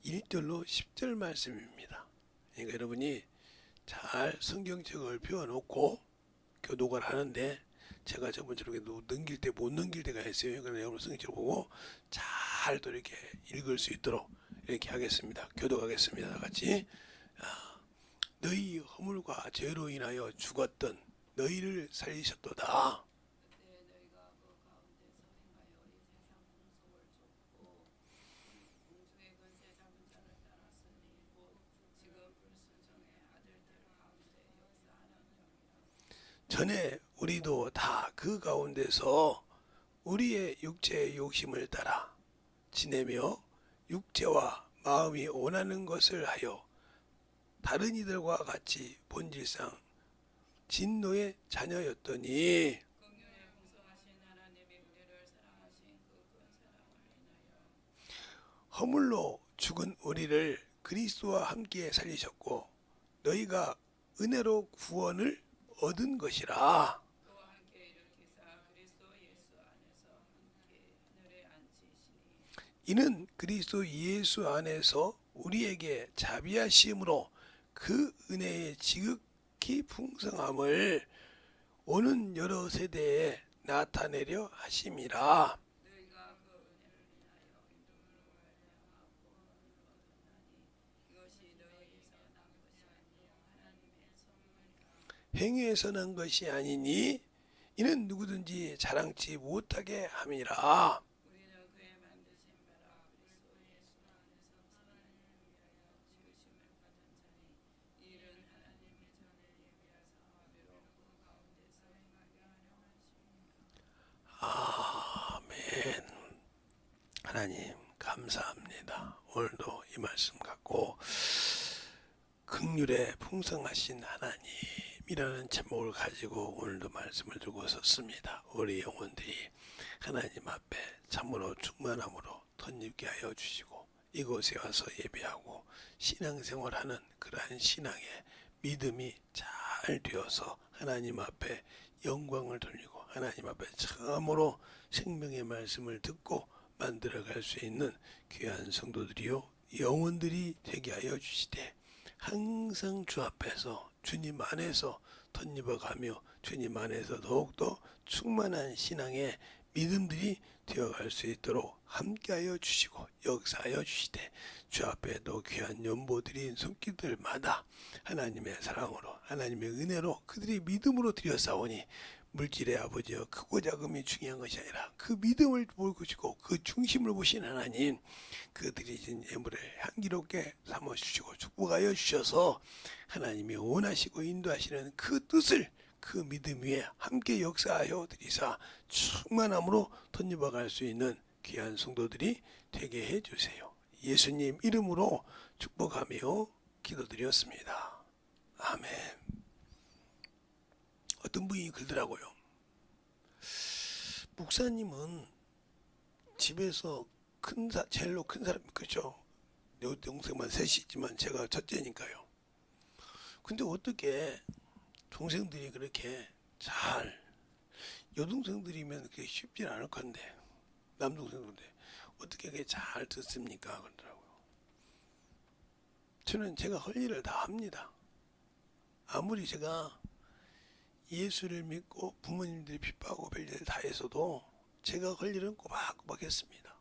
1절로 10절 말씀입니다. 그러니까 여러분이 잘 성경책을 펴놓고 교독을 하는데 제가 저번처럼 넘길 때 못 넘길 때가 있어요. 그러나 여러분 성경책 보고 잘 또 이렇게 읽을 수 있도록 이렇게 하겠습니다. 교독하겠습니다. 다 같이. 너희 허물과 죄로 인하여 죽었던 너희를 살리셨도다. 그때 너희가 그 가운데서 행하여 이 세상 풍속을 쫓고 공중의 권세 잡은 자를 따랐으니 곧 지금 불순종의 아들들 가운데 역사하는 영이라. 전에 우리도 다 그 가운데서 우리의 육체의 욕심을 따라 지내며 육체와 마음이 원하는 것을 하여 다른 이들과 같이 본질상 진노의 자녀였더니 긍휼에 풍성하신 하나님이 우리를 사랑하신 그 큰 사랑을 인하여 허물로 죽은 우리를 그리스도와 함께 살리셨고 너희가 은혜로 구원을 얻은 것이라. 또 함께 일으키사 그리스도 예수 안에서 함께 하늘에 앉히시니 이는 그리스도 예수 안에서 우리에게 자비하심으로 그 은혜의 지극히 풍성함을 오는 여러 세대에 나타내려 하심이라. 너희가 그 은혜를 인하여 믿음으로 말미암아 구원을 얻었나니 이것이 너희에게서 난 것이 아니요 하나님의 선물이라. 행위에서 난 것이 아니니 이는 누구든지 자랑치 못하게 함이라. 우리는 그의 만드신 바라 그리스도 예수 안에서 하나님을 위하여 지으심을 받은 자니 이 일은 하나님이 전에 예비하사 비록 그 가운데서 행하게 하려 하심이라. 아멘. 하나님 감사합니다. 오늘도 이 말씀 갖고 긍휼에 풍성하신 하나님이라는 제목을 가지고 오늘도 말씀을 들고 섰습니다. 우리 영혼들이 하나님 앞에 참으로 충만함으로 덧입게 하여 주시고 이곳에 와서 예배하고 신앙생활하는 그러한 신앙의 믿음이 잘 되어서 하나님 앞에 영광을 돌리고 하나님 앞에 참으로 생명의 말씀을 듣고 만들어갈 수 있는 귀한 성도들이요 영혼들이 되게 하여 주시되 항상 주 앞에서 주님 안에서 덧입어가며 주님 안에서 더욱더 충만한 신앙의 믿음들이 되어갈 수 있도록 함께하여 주시고 역사하여 주시되 주 앞에도 귀한 연보드린 손길들마다 하나님의 사랑으로 하나님의 은혜로 그들이 믿음으로 드렸사오니 물질의 아버지여 크고 작음이 중요한 것이 아니라 그 믿음을 보시고 그 중심을 보신 하나님 그들이 진 예물을 향기롭게 삼아주시고 축복하여 주셔서 하나님이 원하시고 인도하시는 그 뜻을 그 믿음 위에 함께 역사하여 드리사 충만함으로 덧입어갈 수 있는 귀한 성도들이 되게 해주세요. 예수님 이름으로 축복하며 기도드렸습니다. 아멘. 어떤 분이 그러더라고요. 목사님은 집에서 제일로 큰 사람이 그죠? 동생만 셋이 있지만 제가 첫째니까요. 근데 어떻게 동생들이 그렇게 잘 여동생들이면 그게 쉽지 않을 건데 남동생들인데 어떻게 그게 잘 듣습니까? 그러더라고요. 저는 제가 할 일을 다 합니다. 아무리 제가 예수를 믿고 부모님들이 핍박하고 별일 다 했어도 제가 할 일은 꼬박꼬박 했습니다.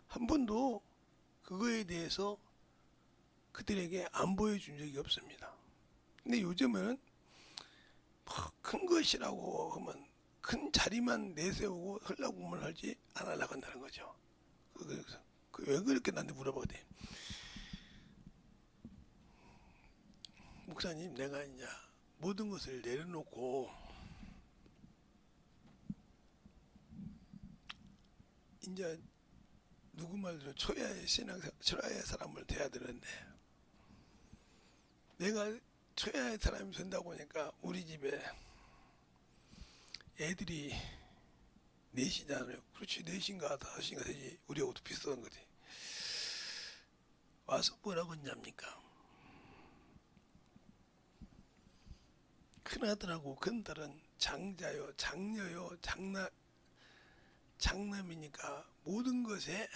한 번도 그거에 대해서 그들에게 안 보여준 적이 없습니다. 근데 요즘은 큰 것이라고 하면 큰 자리만 내세우고 하려고 하면 하지 안 하려고 한다는 거죠. 왜 그렇게 나한테 물어보거든. 목사님 내가 이제 모든 것을 내려놓고 이제 누구 말대로 초야의 초야의 사람을 돼야 되는데 내가 초야의 사람이 된다고 하니까 우리 집에 애들이 넷이잖아요. 그렇지 넷인가 다섯인가 되지. 우리하고도 비슷한 거지. 와서 뭐라고 했냐입니까? 큰아들하고 큰딸은 장자요 장녀요 장남이니까 모든 것에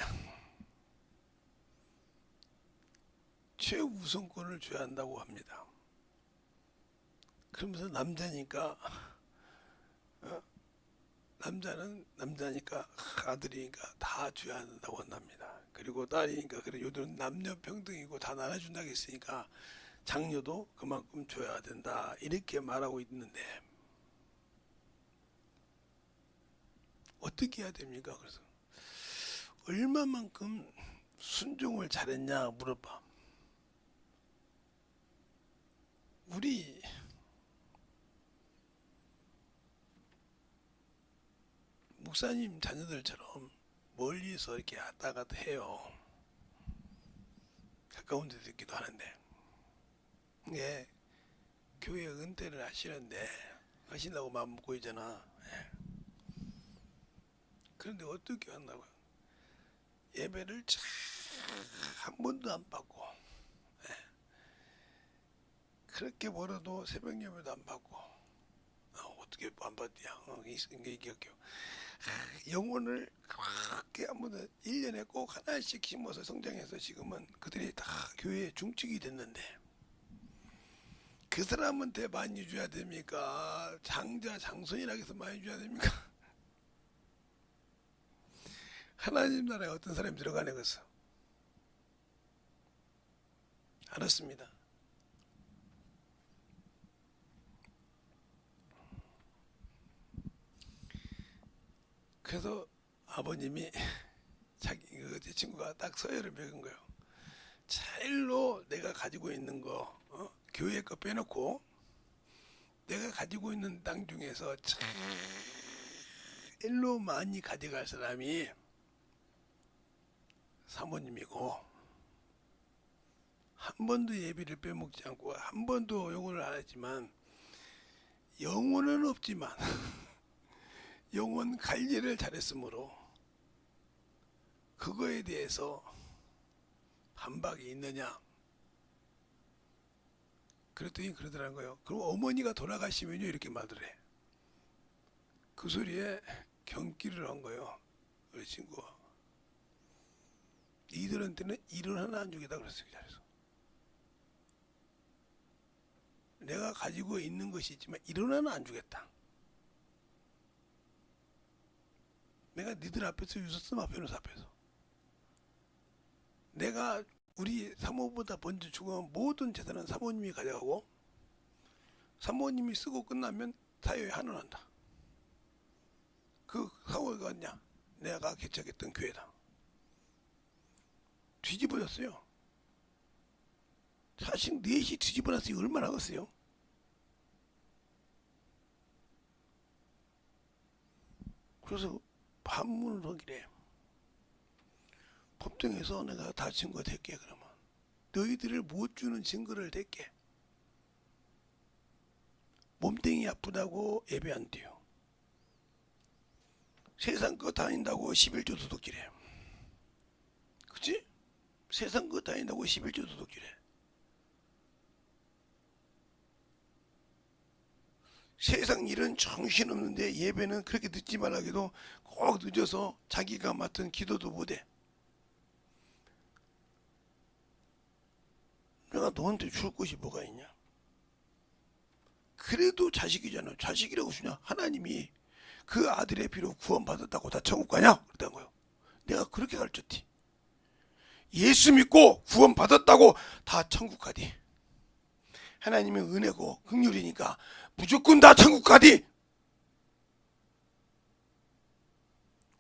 최우선권을 줘야 한다고 합니다. 그러면서 남자니까 남자는 남자니까 아들이니까 다 줘야 한다고 한답니다. 그리고 딸이니까 그래 요들은 남녀 평등이고 다 나눠준다고 했으니까 장녀도 그만큼 줘야 된다 이렇게 말하고 있는데 어떻게 해야 됩니까? 그래서 얼마만큼 순종을 잘했냐 물어봐. 우리 목사님 자녀들처럼 멀리서 이렇게 왔다 갔다 해요. 가까운 데도 있기도 하는데 예, 교회 은퇴를 하신다고 마음 먹고 있잖아. 예. 그런데 어떻게 한다고요? 예배를 한 번도 안 받고 그렇게 벌어도 새벽 예배도 안 받고 어떻게 안 받냐? 이게 영혼을 그렇게 한번 1년에 꼭 하나씩 심어서 성장해서 지금은 그들이 다 교회의 중직이 됐는데 그 사람한테 많이 줘야 됩니까? 장자 장손이라고 해서 많이 줘야 됩니까? 하나님 나라에 어떤 사람이 들어가네 그래서 알았습니다. 그래서 아버님이 제 친구가 딱 서열을 매긴 거예요. 제일로 내가 가지고 있는 거 교회 거 빼놓고 내가 가지고 있는 땅 중에서 제일로 많이 가져갈 사람이 사모님이고 한 번도 예비를 빼먹지 않고 한 번도 영혼을 안 했지만 영혼은 없지만 영혼 관리를 잘했으므로 그거에 대해서 반박이 있느냐 그랬더니 그러더라는 거예요. 그럼 어머니가 돌아가시면요 이렇게 말을 해. 그 소리에 경기를 한 거예요. 우리 친구가 이들한테는 일을 하나 안 주겠다 그랬어요. 그래서 내가 가지고 있는 것이 있지만 일을 하나 안 주겠다. 내가 니들 앞에서 유서쓰마 변호사 앞에서 내가 우리 사모보다 먼저 죽으면 모든 재산은 사모님이 가져가고 사모님이 쓰고 끝나면 사회에 환원한다. 그 사고가 왔냐? 내가 개척했던 교회다. 뒤집어졌어요. 사실 넷이 뒤집어놨으니 얼마나 하겠어요? 그래서 반문을 하기래. 법정에서 내가 다 증거 댈게 그러면 너희들을 못 주는 증거를 댈게. 몸뚱이 아프다고 예배 안 돼요. 세상 거 다닌다고 11조 도둑질해. 그치? 세상 거 다닌다고 11조 도둑질해. 세상 일은 정신없는데 예배는 그렇게 늦지 말라기도 꼭 늦어서 자기가 맡은 기도도 못해. 내가 너한테 줄 것이 뭐가 있냐? 그래도 자식이잖아. 자식이라고 주냐? 하나님이 그 아들의 피로 구원받았다고 다 천국 가냐? 그랬던 거예요. 내가 그렇게 가르쳤지. 예수 믿고 구원받았다고 다 천국 가디. 하나님의 은혜고 긍휼이니까 무조건 다 천국 가디.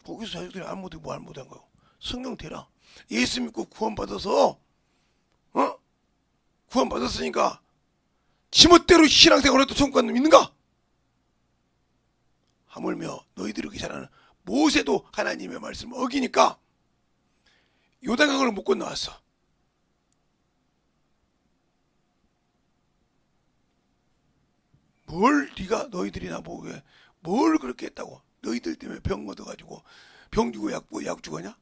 거기서 자식들이 아무도 뭐 잘못한 거요. 성령 대라. 예수 믿고 구원받아서 구원받았으니까 지멋대로 신앙생활을 해도 천국 가는 놈 있는가? 하물며 너희들이 그렇게 잘하는 모세도 하나님의 말씀을 어기니까 요단강을 못 건너왔어. 뭘 네가 너희들이 나보고 뭘 그렇게 했다고? 너희들 때문에 병 얻어가지고 병 주고 약 주거냐?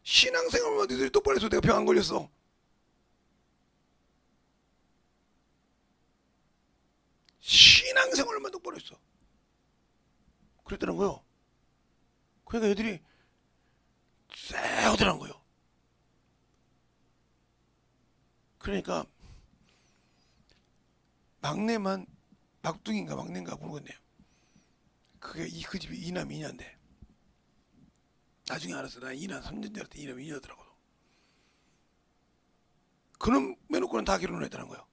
신앙생활만 너희들이 똑바로 해서 내가 병 안 걸렸어. 신앙생활만 똑바로 했어. 그랬더란 거요. 그러니까 애들이 쎄하더란 거요. 그러니까 막내만 막둥인가 막내인가 모르겠네요. 그게 그 집이 이남 이녀인데 나중에 알았어. 나 이남 3년 전에 이남 이녀더라고. 그놈 빼놓고는 다 결혼했다는 거예요.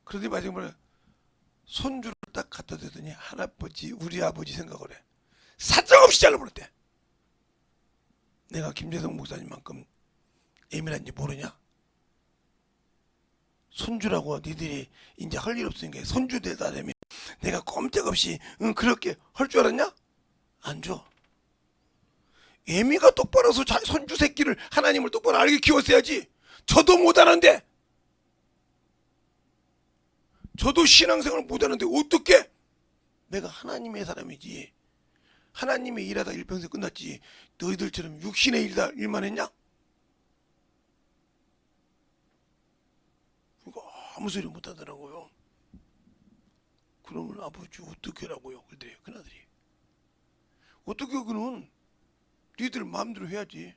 그런데 마지막에 손주를 딱 갖다 대더니 할아버지 우리 아버지 생각을 해. 사정없이 잘라버렸대. 내가 김재성 목사님만큼 예민한지 모르냐? 손주라고 니들이 이제 할 일 없으니까 손주 되다 되면 내가 꼼짝없이 그렇게 할 줄 알았냐? 안 줘. 예미가 똑바로 해서 손주 새끼를 하나님을 똑바로 알게 키웠어야지. 저도 못하는데, 저도 신앙생활 못하는데 어떻게? 내가 하나님의 사람이지. 하나님의 일하다 일평생 끝났지. 너희들처럼 육신의 일만 했냐? 이거 아무 소리 못하더라고요. 그러면 아버지 어떻게 하라고요? 그러더래요. 그나들이. 어떻게 그는 니들 마음대로 해야지.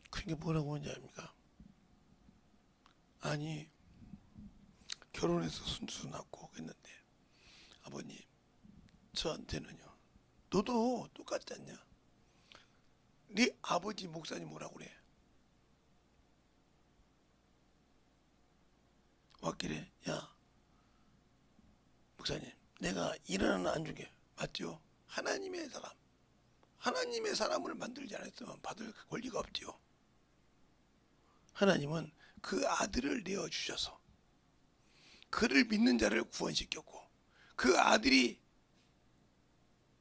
그게 뭐라고 하는지 압니까? 아니 결혼해서 손주 낳고 했는데 아버님 저한테는요 너도 똑같지 않냐? 네 아버지 목사님 뭐라고 그래? 왔길래 야 목사님 내가 일하는 안 주게 맞죠? 하나님의 사람을 만들지 않았으면 받을 권리가 없지요. 하나님은 그 아들을 내어주셔서 그를 믿는 자를 구원시켰고 그 아들이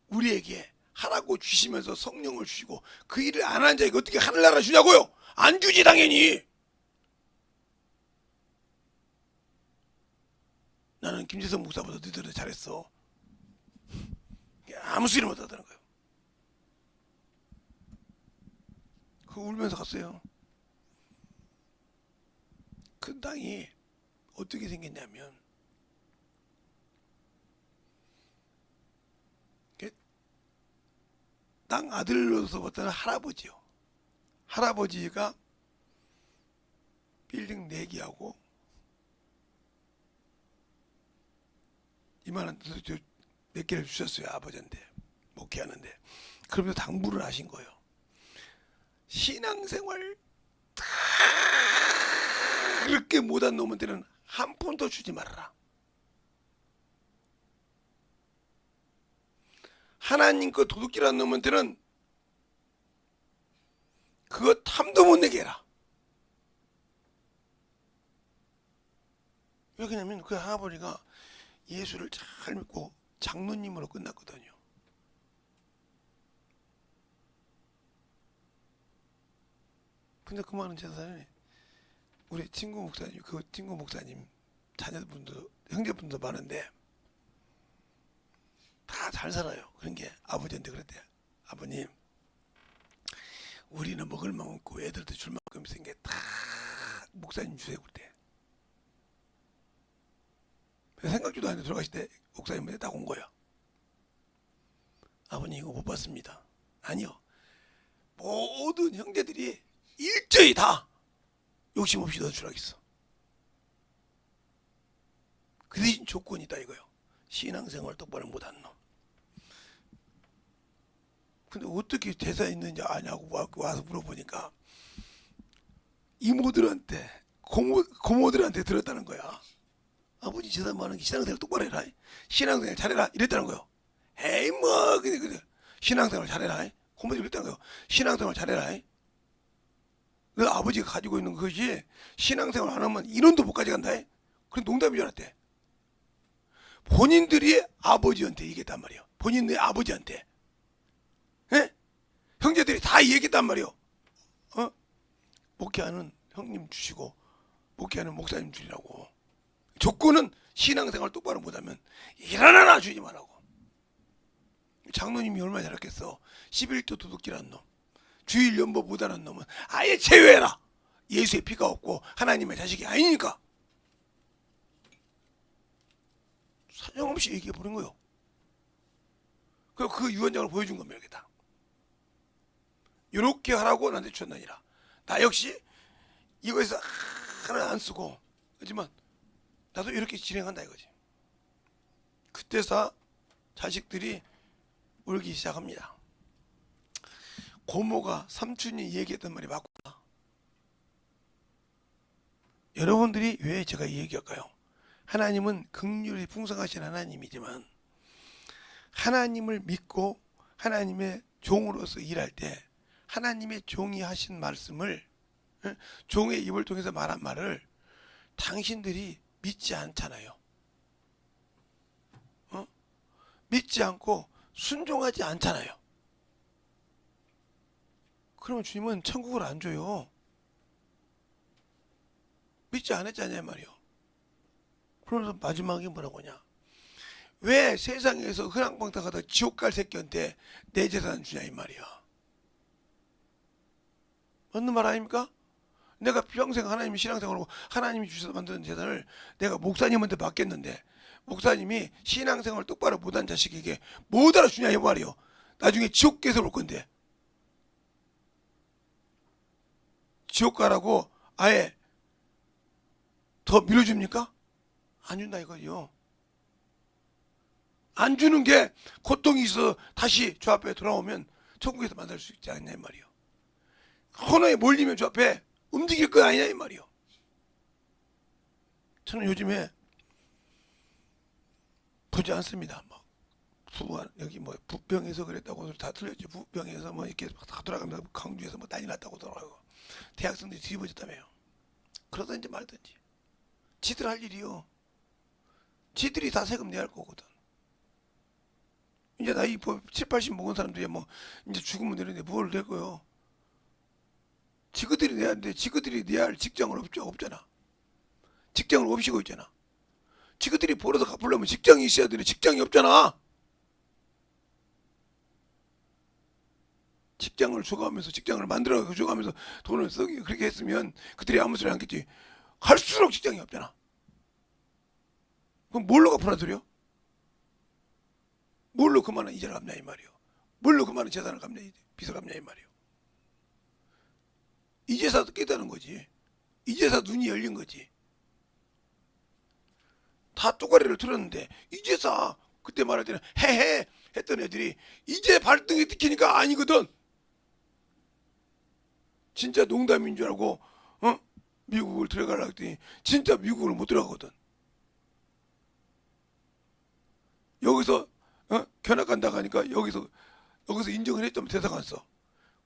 우리에게 하라고 주시면서 성령을 주시고 그 일을 안 한 자에게 어떻게 하늘나라 주냐고요? 안 주지 당연히. 나는 김재성 목사보다 너희들은 잘했어. 아무 소리 못 하더라는 거예요. 그 울면서 갔어요. 그 땅이 어떻게 생겼냐면 땅 아들로서 봤더니 할아버지요. 할아버지가 빌딩 4개하고 이만한 몇 개를 주셨어요. 아버지한테 목회하는데. 그러면서 당부를 하신 거예요. 신앙생활 그렇게 못한 놈한테는 한 푼도 주지 말아라. 하나님 거 도둑질한 놈한테는 그거 탐도 못 내게 해라. 왜 그러냐면 그 할아버지가 예수를 잘 믿고 장로님으로 끝났거든요. 근데 그 많은 재산이 우리 친구 목사님, 그 친구 목사님 자녀분도 형제분도 많은데 다 잘 살아요. 그런 게 아버지한테 그랬대. 아버님, 우리는 먹을 만큼 없고 애들한테 줄 만큼 있는 게 다 목사님 주세요 그때. 생각지도 않는데 들어가실 때 목사님한테 딱 온 거야. 아버님 이거 못 받습니다. 아니요. 모든 형제들이 일제히 다 욕심 없이 넣어주라고 했어. 그 대신 조건이 있다 이거요. 신앙생활 똑바로 못한 놈. 근데 어떻게 대사 있는지 아냐고 와서 물어보니까 이모들한테 고모들한테 들었다는 거야. 아버지 재산 많은 게 신앙생활 똑바로 해라. 신앙생활 잘해라 이랬다는 거요. 에이 뭐 그래 신앙생활 잘해라. 고모들이 그랬다는 거요. 신앙생활 잘해라. 너 아버지가 가지고 있는 것이 신앙생활 안 하면 1원도 못 가져간다. 그런 농담인 줄 알았대. 본인들이 아버지한테 얘기했단 말이에요. 본인의 아버지한테. 예? 형제들이 다 얘기했단 말이에요. 목회하는 형님 주시고 목회하는 목사님 주리라고. 조건은 신앙생활 똑바로 못하면 일 하나 주지 말라고. 장로님이 얼마나 잘했겠어. 11조 도둑질한 놈, 주일 연보 못하는 놈은 아예 제외해라. 예수의 피가 없고 하나님의 자식이 아니니까. 사정없이 얘기해 버린 거요. 그리고 그 유언장을 보여준 겁니다. 이렇게 다. 이렇게 하라고 나한테 주었느니라. 나 역시 이거에서 하나 안 쓰고, 하지만 나도 이렇게 진행한다 이거지. 그때서 자식들이 울기 시작합니다. 고모가 삼촌이 얘기했던 말이 맞구나. 여러분들이 왜 제가 이 얘기할까요? 하나님은 긍휼이 풍성하신 하나님이지만 하나님을 믿고 하나님의 종으로서 일할 때 하나님의 종이 하신 말씀을, 종의 입을 통해서 말한 말을 당신들이 믿지 않잖아요. 믿지 않고 순종하지 않잖아요. 그러면 주님은 천국을 안 줘요. 믿지 않았잖아요 말이요. 그러면서 마지막에 뭐라고 하냐, 왜 세상에서 흔한방탕하다 지옥 갈 새끼한테 내 재산 주냐 이 말이야. 맞는 말 아닙니까? 내가 평생 하나님이 신앙생활하고 하나님이 주셔서 만드는 재산을 내가 목사님한테 받겠는데 목사님이 신앙생활 똑바로 못한 자식에게 못 알아주냐 이 말이요. 나중에 지옥 깨서 올 건데 지옥 가라고 아예 더 밀어줍니까? 안 준다 이거죠. 안 주는 게 고통이 있어 다시 주 앞에 돌아오면 천국에서 만날 수 있지 않냐 이 말이요. 코너에 몰리면 주 앞에 움직일 거 아니냐 이 말이요. 저는 요즘에 보지 않습니다. 막 여기 뭐 부평에서 그랬다고 다 틀렸죠. 부평에서 뭐 이렇게 다 돌아가면서 강주에서 뭐 난리 났다고 돌아가고 대학생들이 뒤집어졌다며요. 그러든지 말든지 지들 할 일이요. 지들이 다 세금 내야 할 거거든. 이제 나이 7, 80 먹은 사람들이 뭐 이제 죽으면 되는데 뭘 낼 거요. 지그들이 내야 하는데 지그들이 내야 할 직장은 없잖아. 직장을 없이고 있잖아. 지그들이 벌어서 갚으려면 직장이 있어야 되는데 직장이 없잖아. 직장을 줘가면서 직장을 만들어 줘가면서 돈을 쓰기 그렇게 했으면 그들이 아무 소리 안 했겠지. 할수록 직장이 없잖아. 그럼 뭘로 갚으라 소리요? 뭘로 그만한 이자를 갚냐 이 말이요. 뭘로 그만한 재산을 갚냐, 빚을 갚냐 이 말이요. 이제서 깨닫는 거지. 이제서 눈이 열린 거지. 다 쪼가리를 틀었는데 이제서 그때 말할 때는 헤헤 했던 애들이 이제 발등에 찍히니까 아니거든. 진짜 농담인 줄 알고 미국을 들어가려고 했더니 진짜 미국을 못 들어가거든. 여기서 견학 간다고 하니까 여기서 인정을 했다면 대사가 안 써.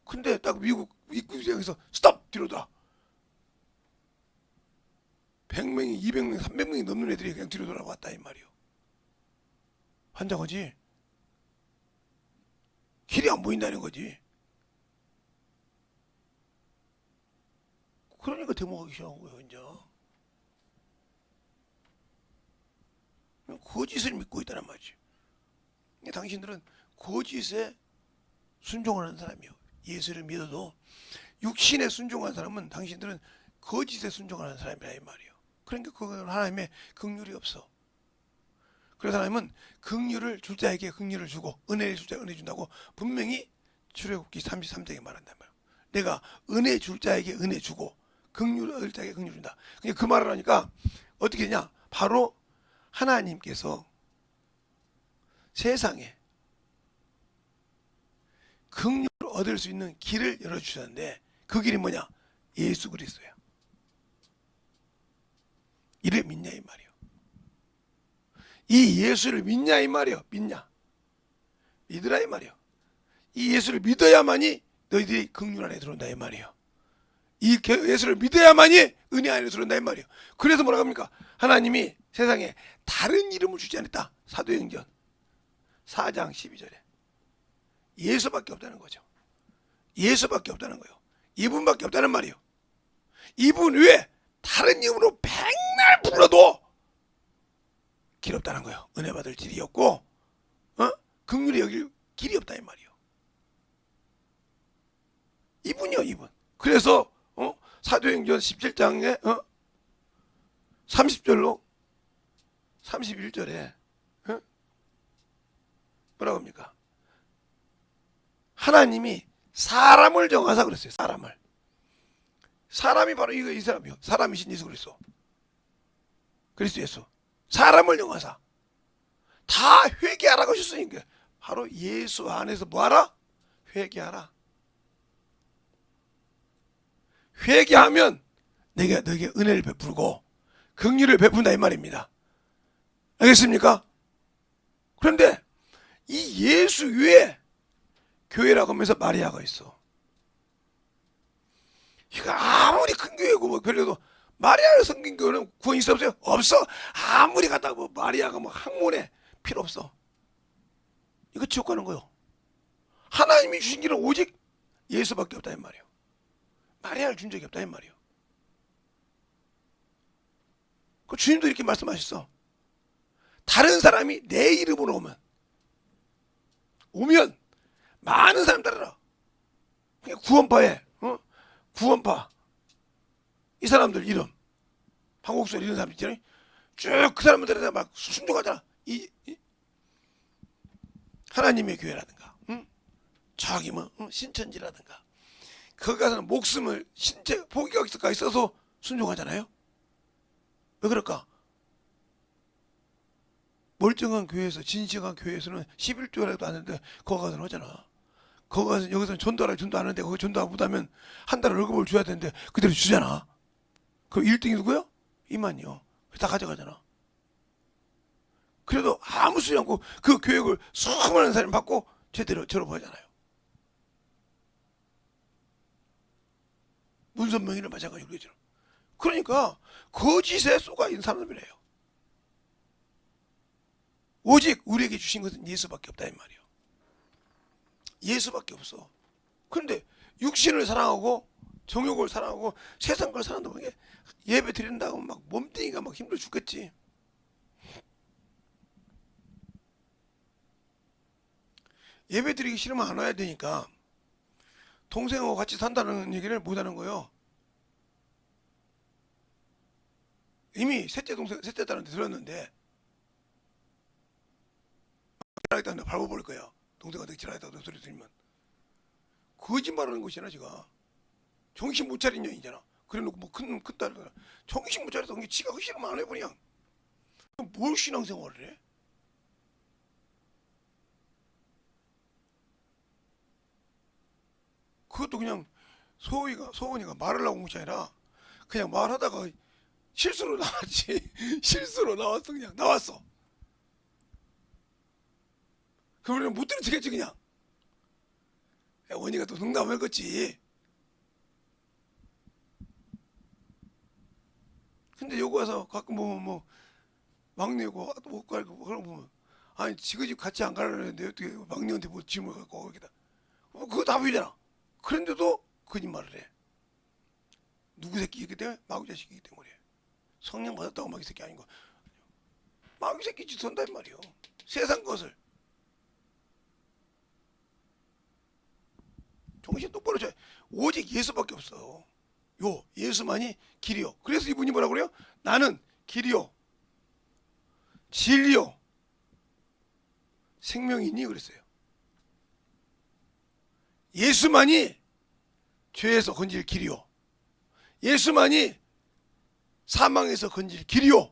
근데 딱 미국 입국장에서 스톱! 뒤로 돌아. 100명이 200명 300명이 넘는 애들이 그냥 뒤로 돌아왔다 이 말이요. 환장하지. 길이 안 보인다는 거지. 그러니까 데모하기 시작한 거예요 이제. 거짓을 믿고 있다는 말이지. 당신들은 거짓에 순종을 하는 사람이요. 예수를 믿어도 육신에 순종하는 사람은 당신들은 거짓에 순종하는 사람이라 이 말이요. 그러니까 그건 하나님의 긍휼이 없어. 그래서 하나님은 긍휼을 줄 자에게 긍휼을 주고 은혜를 줄 자에게 은혜 준다고 분명히 출애굽기 33장에 말한단 말이야. 내가 은혜 줄 자에게 은혜 주고 긍휼을 얻을 자에게 긍휼 준다. 그 말을 하니까 어떻게 되냐? 바로 하나님께서 세상에 긍휼을 얻을 수 있는 길을 열어주셨는데 그 길이 뭐냐? 예수 그리스도야. 이를 믿냐 이 말이요. 이 예수를 믿냐 이 말이요. 믿냐? 믿으라 이 말이요. 이 예수를 믿어야만이 너희들이 긍휼 안에 들어온다 이 말이요. 이 예수를 믿어야만이 은혜 안에 들어온다 이 말이요. 그래서 뭐라고 합니까? 하나님이 세상에 다른 이름을 주지 않았다. 사도행전 4장 12절에 예수밖에 없다는 거죠. 예수밖에 없다는 거예요. 이분밖에 없다는 말이에요. 이분 외에 다른 이름으로 백날 불러도 길 없다는 거예요. 은혜 받을 길이 없고 긍휼히 여길 길이 없다 이 말이에요. 이분이요 이분. 그래서 사도행전 17장에 30절로 31절에 뭐라고 합니까? 하나님이 사람을 정하사 그랬어요. 사람을. 사람이 바로 이 사람이요. 사람이신 예수 그리스도. 그리스도 예수. 사람을 정하사 다 회개하라고 하셨으니까 바로 예수 안에서 뭐하라? 회개하라. 회개하면 내가 너에게 은혜를 베풀고 긍휼을 베푼다 이 말입니다. 알겠습니까? 그런데 이 예수 위에 교회라고 하면서 마리아가 있어. 이거 아무리 큰 교회고 뭐 그래도 마리아를 섬긴 교회는 구원 있어 없어요? 없어. 아무리 갔다가 뭐 마리아가 뭐 학문에 필요 없어. 이거 지옥 가는 거요. 하나님이 주신 길은 오직 예수밖에 없다 이 말이에요. 마리아를 준 적이 없다 이 말이에요. 그 주님도 이렇게 말씀하셨어. 다른 사람이 내 이름으로 오면 많은 사람 따르라. 그냥 구원파에 구원파 이 사람들 이름 방옥설 이런 사람들 있잖아요. 쭉 그 사람들한테 막 순종하잖아. 이 하나님의 교회라든가 저기 뭐 신천지라든가 거기 가서는 목숨을 신체 포기까지 써서 순종하잖아요. 왜 그럴까? 멀쩡한 교회에서 진실한 교회에서는 11조라도 안 하는데 거기 가서는 하잖아. 거기 가서 여기서는 전도하라 전도 안 하는데 거기 전도하고 못하면 한 달 월급을 줘야 되는데 그대로 주잖아. 그럼 1등이 누구요? 이만이요. 다 가져가잖아. 그래도 아무 소리 않고 그 교육을 수많은 사람이 받고 제대로 졸업하잖아요. 문선명이는 마찬가지로 그러죠. 그러니까 거짓에 속아 있는 사람들이에요. 오직 우리에게 주신 것은 예수밖에 없다 이 말이에요. 예수밖에 없어. 그런데 육신을 사랑하고 정욕을 사랑하고 세상 걸 사랑한다고 하는 게 예배 드린다고 막 몸뚱이가 막 힘들어 죽겠지. 예배 드리기 싫으면 안 와야 되니까 동생하고 같이 산다는 얘기를 못 하는 거예요. 이미 셋째 딸한테 들었는데 지랄하겠다 밟아버릴 거야. 동생한테 지랄하겠다고 소리 들으면 거짓말하는 것이잖아. 지가 정신 못 차린 년이잖아. 그래놓고 뭐 큰 딸 정신 못 차려서 지가 싫으면 안 해버려. 뭘 신앙생활을 해? 그것도 그냥 소원이가 말을 하고 온 것이 아니라 그냥 말하다가 실수로 나왔지. 실수로 나왔어. 그냥 나왔어. 그러면 못 들은 척했지 그냥. 원이가 또 농담했겠지. 근데 여기 와서 가끔 보면 뭐 막내고 못 갈고 그런 거 보면 아니 지그 집 같이 안 가려는데 어떻게 막내한테 뭐 짐을 갖고 거기다 그거 다 보이잖아. 그런데도 거짓말을 해. 누구 새끼이기 때문에? 마귀 자식이기 때문에. 성령 받았다고 마귀 새끼 아닌 거. 마귀 새끼 짓 한단 말이요. 세상 것을. 정신 똑바로 차. 오직 예수밖에 없어. 요 예수만이 길이요. 그래서 이분이 뭐라 그래요? 나는 길이요, 진리요, 생명이니 그랬어요. 예수만이 죄에서 건질 길이요. 예수만이 사망에서 건질 길이요.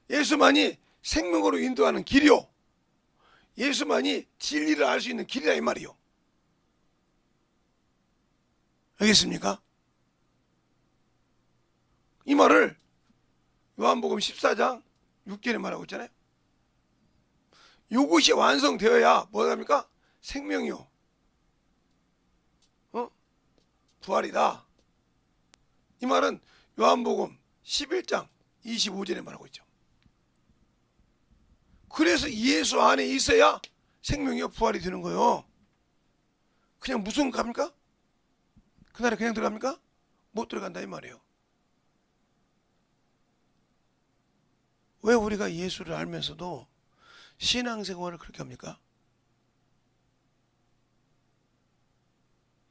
예수만이 생명으로 인도하는 길이요. 예수만이 진리를 알 수 있는 길이라 이 말이요. 알겠습니까? 이 말을 요한복음 14장 6절에 말하고 있잖아요. 이것이 완성되어야 뭐가 합니까? 생명이요, 부활이다. 이 말은 요한복음 11장 25절에 말하고 있죠. 그래서 예수 안에 있어야 생명이요 부활이 되는 거예요. 그냥 무슨 갑니까? 그날에 그냥 들어갑니까? 못 들어간다 이 말이에요. 왜 우리가 예수를 알면서도 신앙생활을 그렇게 합니까?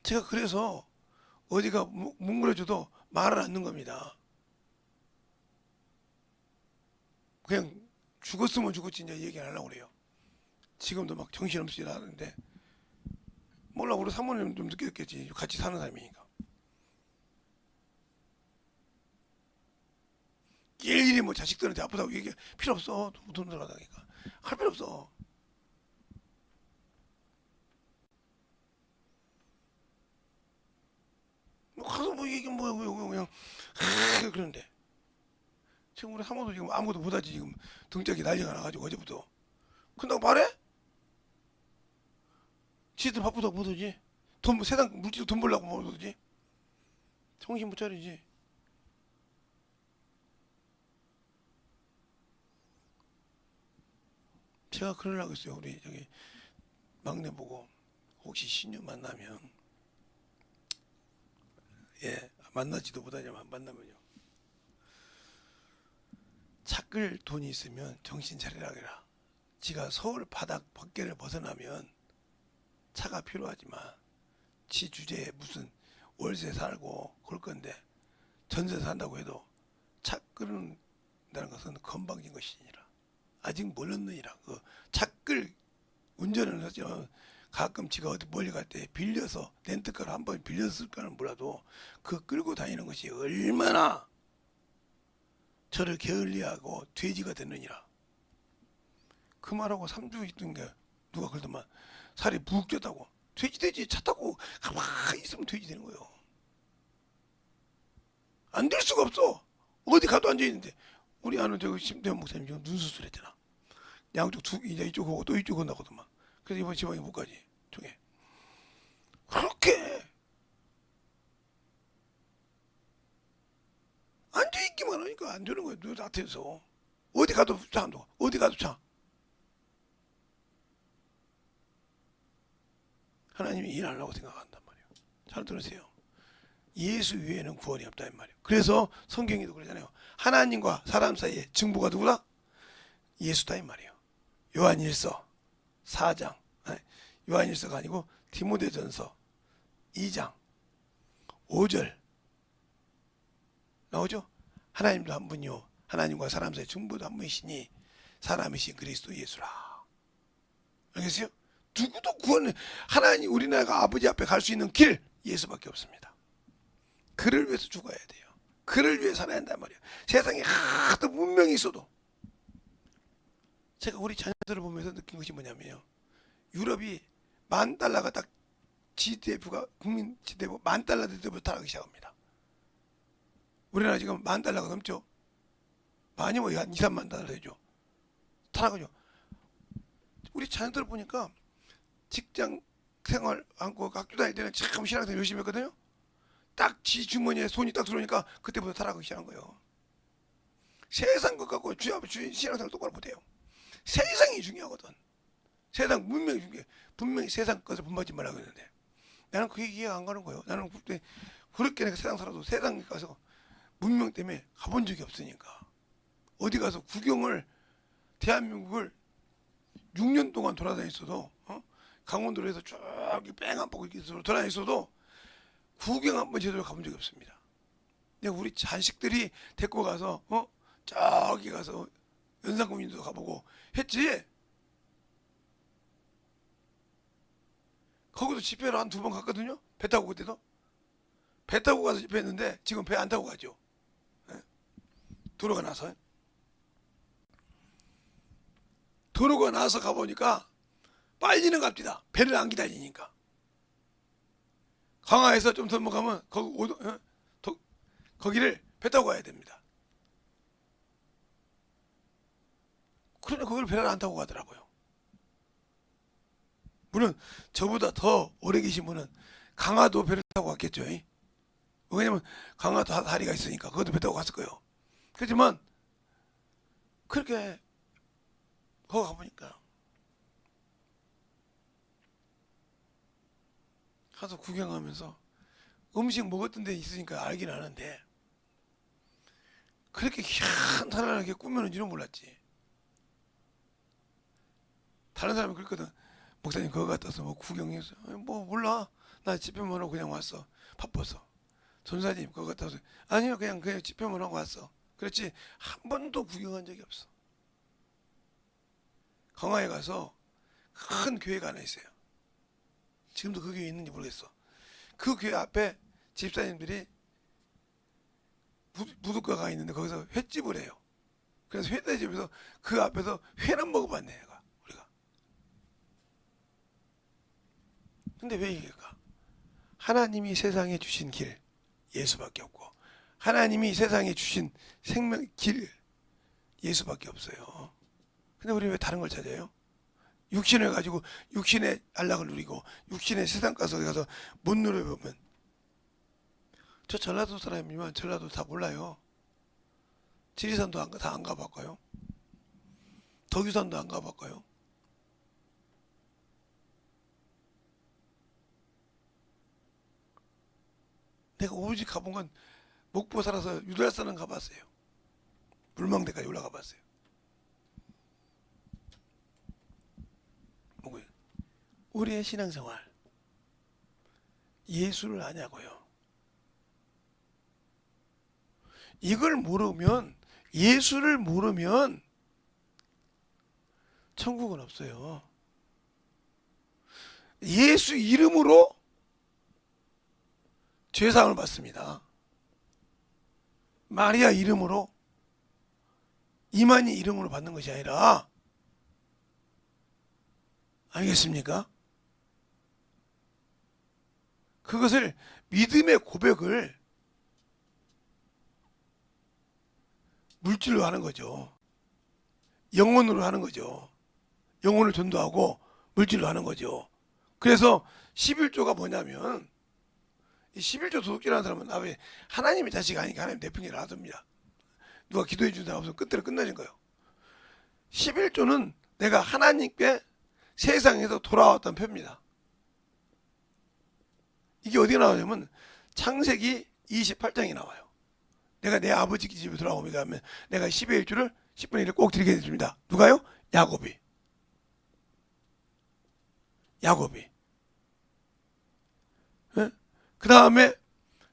제가 그래서 어디가 뭉그러져도 말을 안 넣는 겁니다. 그냥 죽었으면 죽었지 이제 얘기 안 하려고 그래요. 지금도 막 정신없이 나는데 몰라, 우리 사모님 좀 느꼈겠지. 같이 사는 사람이니까. 일일이 뭐 자식들한테 아프다고 얘기 필요 없어. 돈 들어가다니까. 할 필요 없어. 뭐 가서 뭐 얘기 뭐 그냥 그런데 지금 우리 사모도 지금 아무것도 못하지. 지금 등짝이 난리가 나가지고 어제부터. 근다고 말해? 지들 바쁘다고 못하지. 돈 세상 물질 돈 벌려고 못하지. 정신 못 차리지. 제가 그러려고 했어요. 우리 저기 막내 보고 혹시 신유 만나면 만나지도 못하지만 만나면요. 차 끌 돈이 있으면 정신 차리라 그래라. 지가 서울 바닥 밖에를 벗어나면 차가 필요하지만 지 주제에 무슨 월세 살고 그럴 건데 전세 산다고 해도 차 끄는다는 것은 건방진 것이니라. 아직 멀었느니라. 그 차 끌 운전을 하죠. 가끔 지가 어디 멀리 갈 때 빌려서 렌트카를 한번 빌렸을까는 몰라도 그 끌고 다니는 것이 얼마나 저를 게을리하고 돼지가 됐느니라. 그 말하고 3주 있던 게 누가 그러더만 살이 푹 쪘다고. 돼지 차 타고 가만히 있으면 돼지 되는 거예요. 안 될 수가 없어. 어디 가도 앉아 있는데 우리 아는 저기 심대원 목사님 지금 눈 수술했잖아. 양쪽 이제 이쪽 하고 또 이쪽 한다거든만. 그래서 이번 지방에 못 가지. 중에 그렇게 앉아 있기만 하니까 안 되는 거예요. 눈 앞에서 어디 가도 차 안 둬. 어디 가도 차. 하나님이 일하려고 생각한단 말이에요. 잘 들으세요. 예수 외에는 구원이 없다 이 말이에요. 그래서 성경에도 그러잖아요. 하나님과 사람 사이에 증보가 누구다? 예수다 이 말이에요. 요한일서 4장, 요한일서가 아니고 디모데전서 2장 5절 나오죠? 하나님도 한 분이요 하나님과 사람 사이에 증보도 한 분이시니 사람이신 그리스도 예수라. 알겠어요? 누구도 구원을 하나님 우리나라가 아버지 앞에 갈 수 있는 길 예수밖에 없습니다. 그를 위해서 죽어야 돼요. 그를 위해 살아야 한단 말이에요. 세상에 하도 문명이 있어도 제가 우리 자녀들을 보면서 느낀 것이 뭐냐면요. 유럽이 $10,000가 딱 GDP가 국민 GDP $10,000 될 때부터 타락하기 시작합니다. 우리나라 지금 $10,000가 넘죠. 많이 뭐 한 2, 3만 달러 되죠. 타락하죠. 우리 자녀들 보니까 직장 생활 하고 학교 다닐 때는 참 신앙생활 열심히 했거든요. 딱 지 주머니에 손이 딱 들어오니까 그때부터 타락하기 시작한 거예요. 세상 것 갖고 신앙생활 똑바로 못해요. 세상이 중요하거든. 세상 문명이 중요해. 분명히 세상 것을 본받지 말라고 했는데 나는 그게 이해가 안 가는 거예요. 나는 그때 그렇게 내가 세상 살아도 세상에 가서 문명 때문에 가본 적이 없으니까 어디 가서 구경을 대한민국을 6년 동안 돌아다녔어도 강원도로 해서 쭉 뺑한 바퀴 이렇게 돌아다녔어도 구경 한번 제대로 가본 적이 없습니다. 내가 우리 자식들이 데리고 가서 저기 가서 연산군인도 가보고 했지. 거기도 집회를 한 2번 갔거든요. 배 타고 그때도 배 타고 가서 집회했는데 지금 배 안 타고 가죠. 도로가 나서 도로가 나서 가보니까 빨리는 갑니다. 배를 안 기다리니까. 강화에서 좀 더 가면 거기를 배 타고 가야 됩니다. 그러나 거기를 배를 안 타고 가더라고요. 물론 저보다 더 오래 계신 분은 강화도 배를 타고 갔겠죠. 왜냐면 강화도 다리가 있으니까 그것도 배 타고 갔을 거예요. 그렇지만 그렇게 거기 가보니까 가서 구경하면서 음식 먹었던 데 있으니까 알긴 아는데 그렇게 희한하게 꾸며놓은지는 몰랐지. 다른 사람이 그랬거든. 목사님 그거 갔다 와서 뭐 구경해서 뭐 몰라. 나 집회만 하고 그냥 왔어. 바빠서. 전사님 그거 갔다 와서 아니요 그냥 집회만 하고 왔어. 그렇지 한 번도 구경한 적이 없어. 강화에 가서 큰 교회가 하나 있어요. 지금도 그 교회 있는지 모르겠어. 그 교회 앞에 집사님들이 부둣가가 있는데 거기서 횟집을 해요. 그래서 횟집에서 그 앞에서 회는 먹어봤네, 얘가 우리가. 근데 왜 이길까? 하나님이 세상에 주신 길 예수밖에 없고, 하나님이 세상에 주신 생명 길 예수밖에 없어요. 근데 우리 왜 다른 걸 찾아요? 육신을 가지고 육신의 안락을 누리고 육신의 세상 가서 못 누려보면, 저 전라도 사람이면 전라도 다 몰라요. 지리산도 다 안 가봤고요. 덕유산도 안 가봤고요. 내가 오직 가본 건 목포 살아서 유달산은 가봤어요. 불망대까지 올라가 봤어요. 뭐고요? 우리의 신앙생활 예수를 아냐고요. 이걸 모르면, 예수를 모르면 천국은 없어요. 예수 이름으로 죄사함을 받습니다. 마리아 이름으로, 이만희 이름으로 받는 것이 아니라, 알겠습니까? 그것을 믿음의 고백을 물질로 하는 거죠. 영혼으로 하는 거죠. 영혼을 전도하고 물질로 하는 거죠. 그래서 11조가 뭐냐면, 이 11조 도둑질하는 사람은 왜 하나님의 자식 아니니까 하나님 내 편이라 하답니다. 누가 기도해 주는 사람 없으면 끝대로 끝나진 거예요. 11조는 내가 하나님께 세상에서 돌아왔던 표입니다. 이게 어디에 나오냐면 창세기 28장에 나와요. 내가 내 아버지 집에 돌아오니까 하면 내가 10의 1조를 10분의 1을 꼭 드리게 해줍니다. 누가요? 야곱이. 예? 그 다음에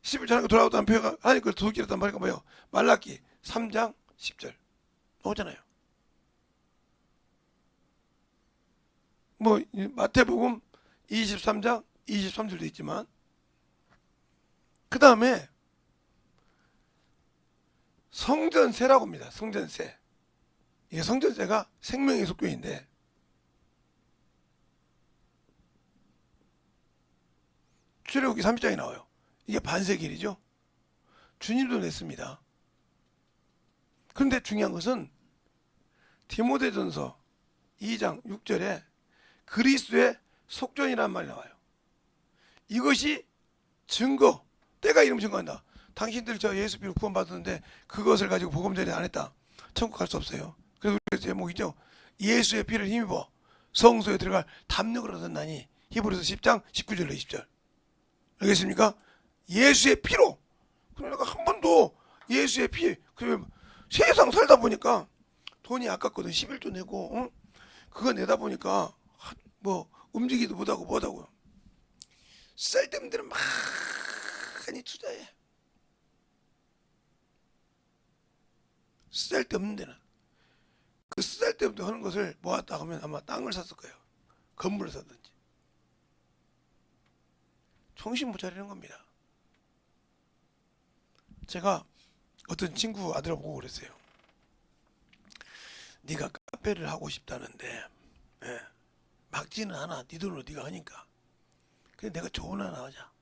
11조 하나님 돌아왔다는 표가 하나님 걸 도둑질했단 말이니까 뭐예요? 말라기 3장 10절 나오잖아요. 뭐 마태복음 23장 23절도 있지만, 그 다음에 성전세라고 합니다. 성전세. 이게 성전세가 생명의 속교인데, 출애굽기 30장에 나와요. 이게 반세길이죠. 주님도 냈습니다. 그런데 중요한 것은 디모데전서 2장 6절에 그리스도의 속전이라는 말이 나와요. 이것이 증거, 때가 이름 증거한다. 당신들 저 예수 피로 구원받았는데 그것을 가지고 복음 전이 안 했다. 천국 갈 수 없어요. 그래서 우리 제목이죠. 예수의 피를 힘입어 성소에 들어갈 담력을 얻었나니. 히브리서 10장 19절로 20절. 알겠습니까? 예수의 피로. 그러니까 한 번도 예수의 피, 세상 살다 보니까 돈이 아깝거든. 11조 내고, 응? 그거 내다 보니까 뭐 움직이도 못하고 쓸데없는 데는 많이 투자해. 쓸데없는 데는. 그 쓸데없는 하는 것을 모았다 하면 아마 땅을 샀을 거예요. 건물을 샀든지. 정신 못 차리는 겁니다. 제가 어떤 친구 아들을 보고 그랬어요. 네가 카페를 하고 싶다는데, 예, 막지는 않아. 네 돈으로 네가 하니까. 근데 내가 조언 하나 하자.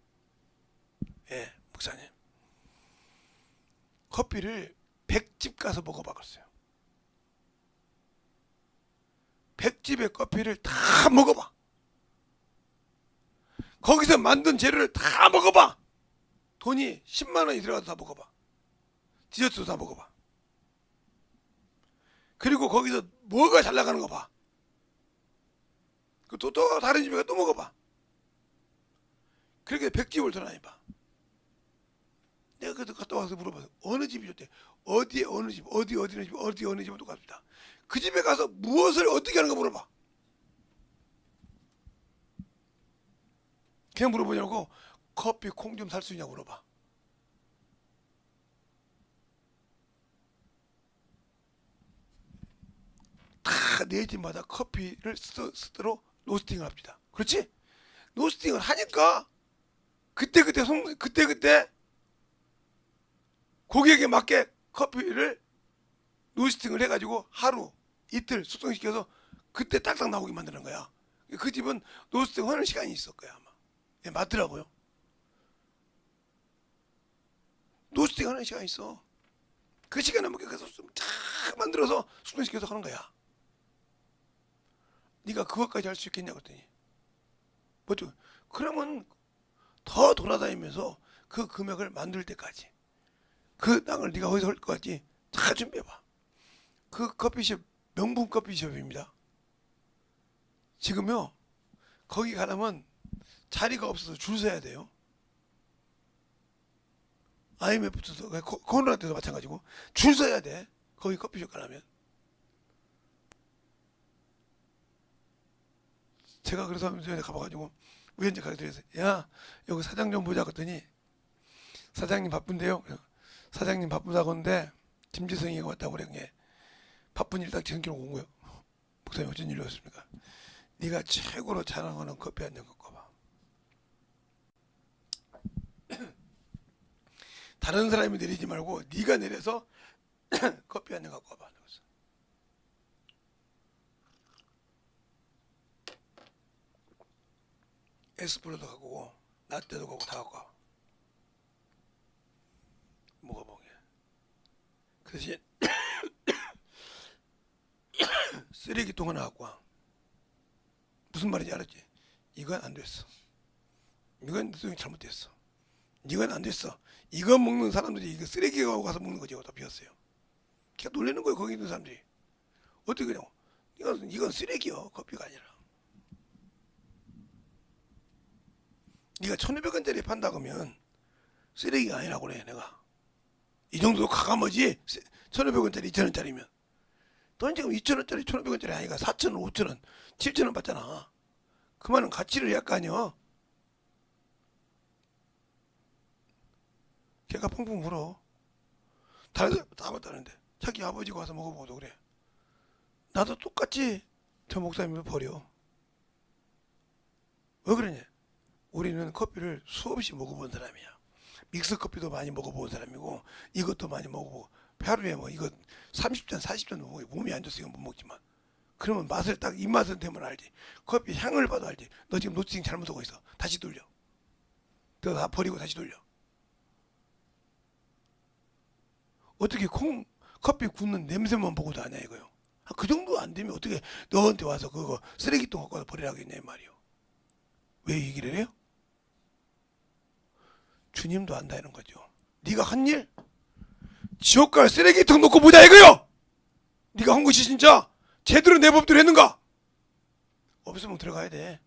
예, 목사님. 커피를 100집 가서 먹어봐 그랬어요. 100집의 커피를 다 먹어봐. 거기서 만든 재료를 다 먹어봐. 돈이 10만 원이 들어가도 다 먹어봐. 디저트도 다 먹어봐. 그리고 거기서 뭐가 잘 나가는 거 봐. 또 다른 집에 또 먹어봐. 그렇게 100집을 돌아다녀봐. 내가 그때 갔다 와서 물어봤어. 어느 집이 좋대? 어디에 어느 집, 어디 어느 집, 어디 어느 집은 똑같습니다. 그 집에 가서 무엇을 어떻게 하는가 물어봐. 그냥 물어보냐고. 커피 콩 좀 살 수 있냐고 물어봐. 다 내 집마다 커피를 스스로 로스팅을 합니다. 그렇지? 로스팅을 하니까 그때그때 고객에 맞게 커피를 로스팅을 해가지고 하루 이틀 숙성시켜서 그때 딱딱 나오게 만드는 거야. 그 집은 로스팅 하는 시간이 있을 거야 아마. 예, 맞더라고요. 로스팅 하는 시간이 있어. 그 시간에 맞게 계속 쫙 만들어서 숙성시켜서 하는 거야. 네가 그것까지 할 수 있겠냐 그랬더니 뭐죠? 그러면 더 돌아다니면서 그 금액을 만들 때까지 그 땅을 네가 어디서 할 것 같지? 다 준비해봐. 그 커피숍 명품 커피숍입니다. 지금요 거기 가려면 자리가 없어서 줄 서야 돼요. IMF도 코로나 때도 마찬가지고 줄 서야 돼. 거기 커피숍 가려면. 제가 그래서 전에 가봐가지고 우연히 가게 돼서 야 여기 사장 좀 보자 그랬더니 사장님 바쁜데요. 사장님 바쁘다고 하는데 김지성이가 왔다고 그래. 그게 바쁜 일 딱 챙기러 온 거예요. 목사님 어쩐 일이었습니까? 네가 최고로 자랑하는 커피 한 잔 갖고 와봐. 다른 사람이 내리지 말고 네가 내려서 커피 한 잔 갖고 와봐. 에스프레소도 갖고 라떼도 갖고 다 갖고 와. 먹어보게. 그 대신 쓰레기통 하나 갖고 와. 무슨 말인지 알았지? 이건 안 됐어. 이건 잘못됐어. 이건 안 됐어. 이거 먹는 사람들이 이거 쓰레기 갖고 가서 먹는 거지. 다 비었어요. 걔가 놀라는 거예요. 거기 있는 사람들이. 어떻게 그냥 이건 쓰레기요. 커피가 아니라. 네가 1,200원짜리 판다 그러면 쓰레기가 아니라고 그래 내가. 이 정도 가감하지 1,500원짜리 2,000원짜리면. 넌 지금 2,000원짜리 1,500원짜리 아니가 4,000원 5,000원 7,000원 받잖아. 그만한 가치를 해야 할 거 아니야. 걔가 펑펑 울어. 다른 사람 다 봤다는데 자기 아버지가 와서 먹어보고도 그래. 나도 똑같이 저 목사님을 버려. 왜 그러냐? 우리는 커피를 수없이 먹어본 사람이야. 믹스 커피도 많이 먹어본 사람이고 이것도 많이 먹어보고 하루에 뭐 이거 30잔 40잔 먹고 몸이 안 좋으니까 못 먹지만 그러면 맛을 딱 입맛을 되면 알지. 커피 향을 봐도 알지. 너 지금 로스팅 잘못하고 있어. 다시 돌려. 너 다 버리고 다시 돌려. 어떻게 커피 굽는 냄새만 보고도 아냐 이거요. 그 정도 안 되면 어떻게 너한테 와서 그거 쓰레기통 갖고 와서 버리라고 했냐 말이요. 왜 얘기를 해요? 주님도 안다 이런 거죠. 네가 한 일 지옥 갈 쓰레기통 놓고 보자 이거요. 네가 한 것이 진짜 제대로 내 법대로 했는가? 없으면 들어가야 돼.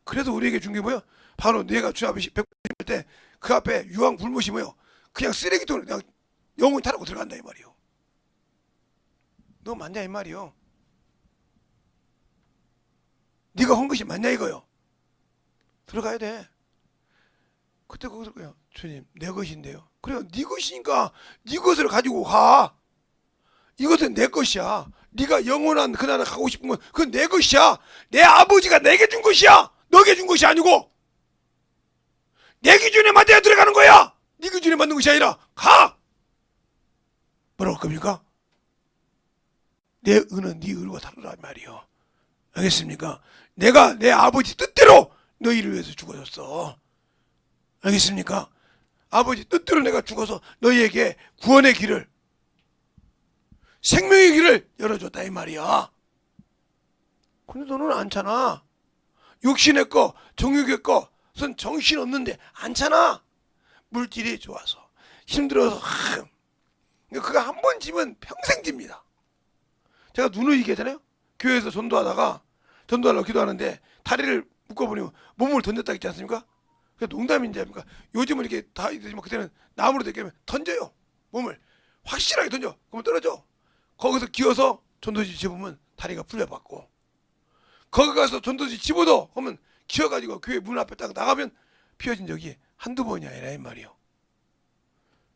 그래서 우리에게 준 게 뭐야? 바로 내가 주 앞에 100할 때 그 앞에 유황 불못이 뭐요? 그냥 쓰레기통을 그냥 영혼이 타라고 들어간다 이 말이요. 너 맞냐 이 말이요. 네가 한 것이 맞냐 이거요. 들어가야 돼. 그때 거기서 그냥 주님 내 것인데요. 그래요. 네 것이니까 네 것을 가지고 가. 이것은 내 것이야. 네가 영원한 그 나라 가고 싶은 건 그건 내 것이야. 내 아버지가 내게 준 것이야. 너에게 준 것이 아니고 내 기준에 맞아야 들어가는 거야. 네 기준에 맞는 것이 아니라 가. 뭐라고 겁니까? 내 의는 네 의와 다르란 말이요. 알겠습니까? 내가 내 아버지 뜻대로 너희를 위해서 죽어줬어. 알겠습니까? 아버지 뜻대로 내가 죽어서 너희에게 구원의 길을 생명의 길을 열어줬다 이 말이야. 근데 너는 않잖아. 육신의 거 정욕의 것은 정신 없는데 않잖아. 물질이 좋아서 힘들어서 그거 한 번 지면 평생 집니다. 제가 눈을 얘기하잖아요. 교회에서 전도하려고 기도하는데 다리를 묶어버리면 몸을 던졌다 했지 않습니까? 그게 농담인지 아닙니까? 요즘은 이렇게 다 있지만 그때는 나무로 되게 하면 던져요. 몸을 확실하게 던져. 그러면 떨어져. 거기서 기어서 전도지 집으면 다리가 풀려받고 거기 가서 전도지 집어도 하면 기어가지고 교회 문 앞에 딱 나가면 피어진 적이 한두 번이 아니라 이 말이요.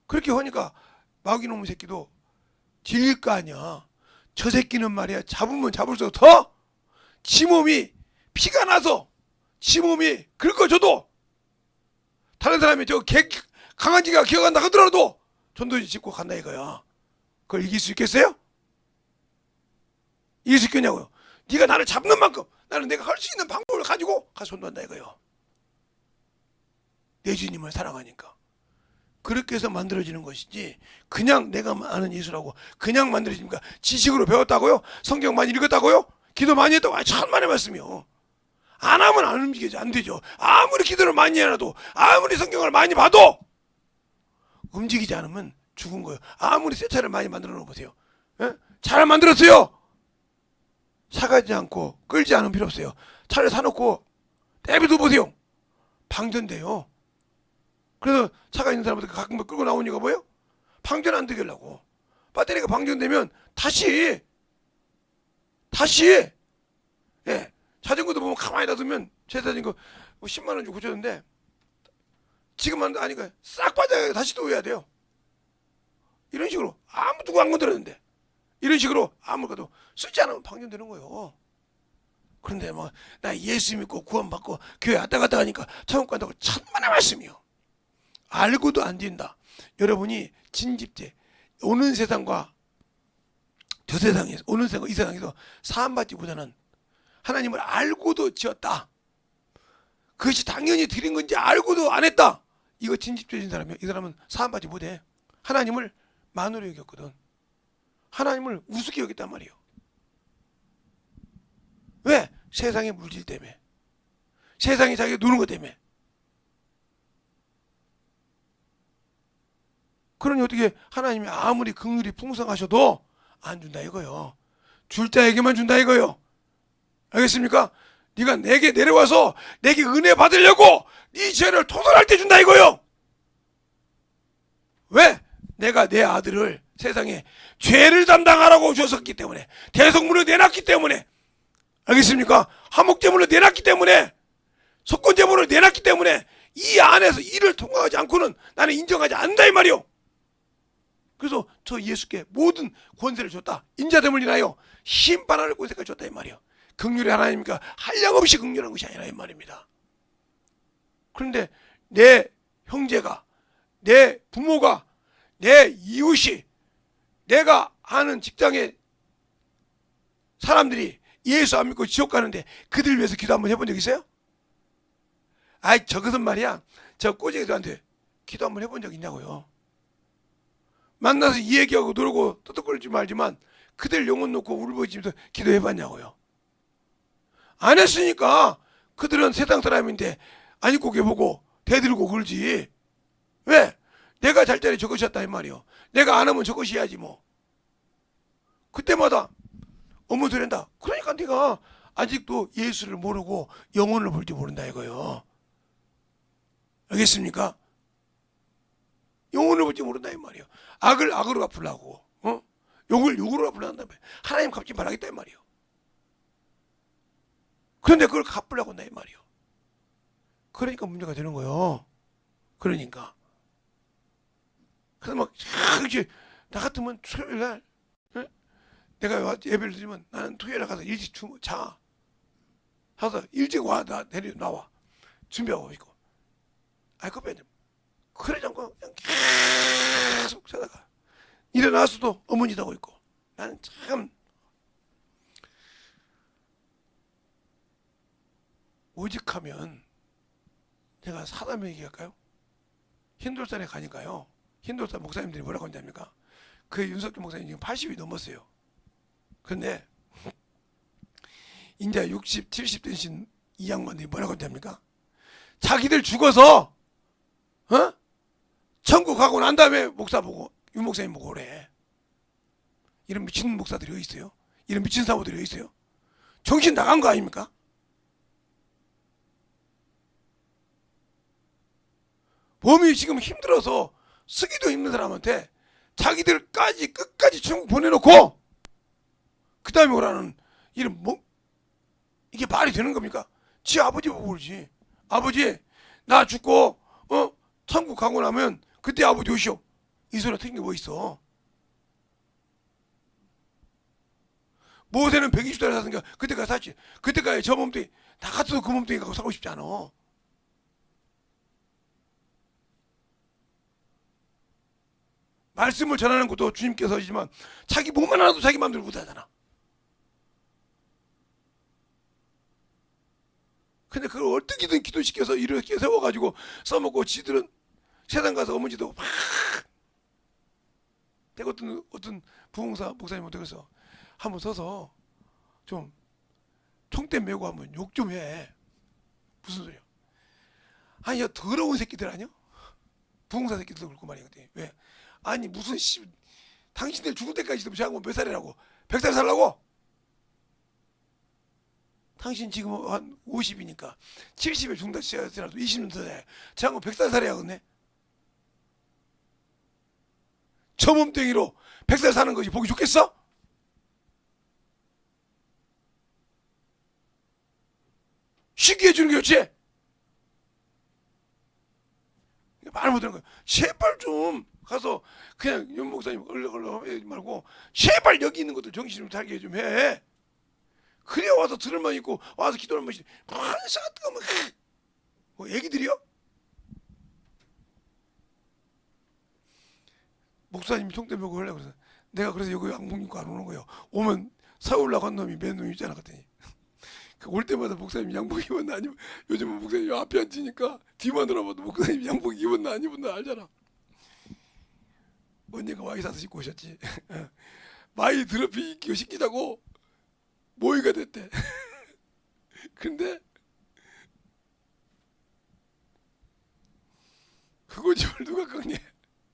그렇게 하니까 마귀놈의 새끼도 질릴 거 아니야. 저 새끼는 말이야 잡으면 잡을수록 더 지 몸이 피가 나서 지 몸이 긁어줘도 다른 사람이 저 강아지가 기어간다 하더라도 전도지 짚고 간다 이거야. 그걸 이길 수 있겠어요? 이길 수 있겠냐고요. 네가 나를 잡는 만큼 나는 내가 할 수 있는 방법을 가지고 가서 전도한다 이거요. 내 주님을 사랑하니까. 그렇게 해서 만들어지는 것이지 그냥 내가 아는 예수라고 그냥 만들어집니까? 지식으로 배웠다고요? 성경 많이 읽었다고요? 기도 많이 했다고? 천만의 말씀이요. 안 하면 안 움직이죠. 안 되죠. 아무리 기도를 많이 해놔도 아무리 성경을 많이 봐도 움직이지 않으면 죽은 거예요. 아무리 새 차를 많이 만들어 놓으세요. 잘 만들었어요. 사가지 않고 끌지 않으면 필요 없어요. 차를 사놓고 내비둬 보세요. 방전돼요. 그래서 차가 있는 사람들 가끔 끌고 나오는 이유가 뭐예요? 방전 안 되게 하려고. 배터리가 방전되면 다시 예, 자전거도 보면 가만히 놔두면 제 자전거 10만 원 주고 고쳤는데 지금은 아니까 싹 빠져야 다시 또 해야 돼요. 이런 식으로 아무도 안 건드렸는데 이런 식으로 아무것도 쓰지 않으면 방전되는 거예요. 그런데 뭐 나 예수 믿고 구원받고 교회 왔다 갔다 하니까 천국 간다고 천만의 말씀이요. 알고도 안 된다. 여러분이 진집제 오는 세상과 저 세상에서 오는 세상과 이 세상에서 사함받지보다는 하나님을 알고도 지었다. 그것이 당연히 드린 건지 알고도 안 했다. 이거 진집죄진 사람이요. 이 사람은 사함받지 못해. 하나님을 만으로 여겼거든. 하나님을 우습게 여겼단 말이에요. 왜? 세상의 물질 때문에. 세상이 자기가 노는 것 때문에. 그러니 어떻게 하나님이 아무리 긍휼이 풍성하셔도 안 준다 이거요. 줄 자에게만 준다 이거요. 알겠습니까? 네가 내게 내려와서 내게 은혜 받으려고 네 죄를 토설할 때 준다 이거요. 왜? 내가 내 아들을 세상에 죄를 담당하라고 주셨기 때문에, 대속물을 내놨기 때문에, 알겠습니까? 화목제물을 내놨기 때문에, 속건제물을 내놨기 때문에 이 안에서 이를 통과하지 않고는 나는 인정하지 않는다 이 말이요. 그래서 저 예수께 모든 권세를 줬다. 인자됨을 인하여 심판하는 권세까지 줬다 이 말이요. 긍휼이 하나님이니까 한량없이 긍휼한 것이 아니라 이 말입니다. 그런데 내 형제가, 내 부모가, 내 이웃이, 내가 아는 직장의 사람들이 예수 안 믿고 지옥 가는데 그들 위해서 기도 한번 해본 적 있어요? 아이 저것은 말이야 저 꼬쟁이들한테 기도 한번 해본 적 있냐고요. 만나서 이 얘기하고 놀고 떠들거리지 말지만 그들 영혼 놓고 울부짖으면서 기도해봤냐고요. 안 했으니까 그들은 세상 사람인데 안 입고 개보고 대들고 그러지. 왜? 내가 잘 자리 저것이었다 이 말이요. 내가 안 하면 저것이 해야지 뭐. 그때마다 어머 소리 한다. 그러니까 네가 아직도 예수를 모르고 영혼을 볼지 모른다 이거요. 알겠습니까? 영혼을 볼지 모른다 이 말이요. 악을 악으로 갚으려고, 욕을 욕으로 갚으려고 한다며. 하나님 갚지 말라겠다 이 말이요. 그런데 그걸 갚으려고 한다 이 말이요. 그러니까 문제가 되는 거예요. 그러니까. 그래서 막 나 같으면 토요일 날 내가 예배를 드리면 나는 토요일 날 가서 일찍 자. 가서 일찍 와. 나 내려 나와. 준비하고 있고. 아이 그 빼냐. 그러지 않고 그냥 계속 자다가 일어나서도 어머니도 하고 있고. 나는 참 오직하면 제가 사담 얘기할까요? 힌돌산에 가니까요. 힌돌산 목사님들이 뭐라고 하냐니까 그 윤석준 목사님 지금 80이 넘었어요. 그런데 이제 60, 70 되신 이 양반들이 뭐라고 하냐니까 자기들 죽어서 천국 가고 난 다음에 목사 보고 윤 목사님 보고 그래. 이런 미친 목사들이 어디 있어요? 이런 미친 사모들이 어디 있어요? 정신 나간 거 아닙니까? 몸이 지금 힘들어서 쓰기도 힘든 사람한테 자기들까지 끝까지 천국 보내놓고 그 다음에 오라는 이런 뭐 이게 말이 되는 겁니까? 지 아버지 보고 그러지. 아버지 나 죽고 천국 가고 나면 그때 아버지 오시오. 이 소리 틀린 게 뭐 있어? 모세는 120달러 샀으니까 그때까지 샀지. 그때까지 저 몸뚱이 다 같아도 그 몸뚱이 갖고 살고 싶지 않아. 말씀을 전하는 것도 주님께서지만 자기 몸 하나도 자기 마음대로 못하잖아. 근데 그걸 어떻게든 기도시켜서 이렇게 세워가지고 써먹고 지들은 세상 가서 어머니도 막 내가 어떤 부흥사 목사님 어떻게 해서 한번 서서 좀 총대 메고 한번 욕 좀 해. 무슨 소리야? 아니 야 더러운 새끼들 아니야? 부흥사 새끼들도 그렇고 말이거든. 왜? 아니 무슨 당신들 죽을 때까지 제한건 몇 살이라고? 100살 살라고? 당신 지금 한 50이니까 70에 죽는다 치더라도 20년 더 돼. 제한건 100살 살아야겠네. 저 몸뚱이로 100살 사는 것이 보기 좋겠어? 쉽게 해주는 게 좋지? 말 못하는 거야. 제발 좀 가서 그냥 윤 목사님 얼렁얼렁 하지 말고 제발 여기 있는 것들 정신 좀 차리게 좀 해. 그래야 와서 들을만 있고 와서 기도를 한번 만사 뜨거면 뭐 애기들이요? 목사님이 총대 메고 하려고 그래서 내가 그래서 여기 양복 입고 안 오는 거예요. 오면 사올라고 한 놈이 맨 놈이 있잖아 그랬더니 올 때마다 목사님 양복 입었나 아니면 요즘은 목사님 앞에 앉으니까 뒤만 돌아봐도 목사님 양복 입었나 안 입었나 알잖아. 언니가 와이 사서 입고 오셨지. 마이 드러피 입기고 시키자고 모의가 됐대. 근데 그거 집을 누가 꺾니?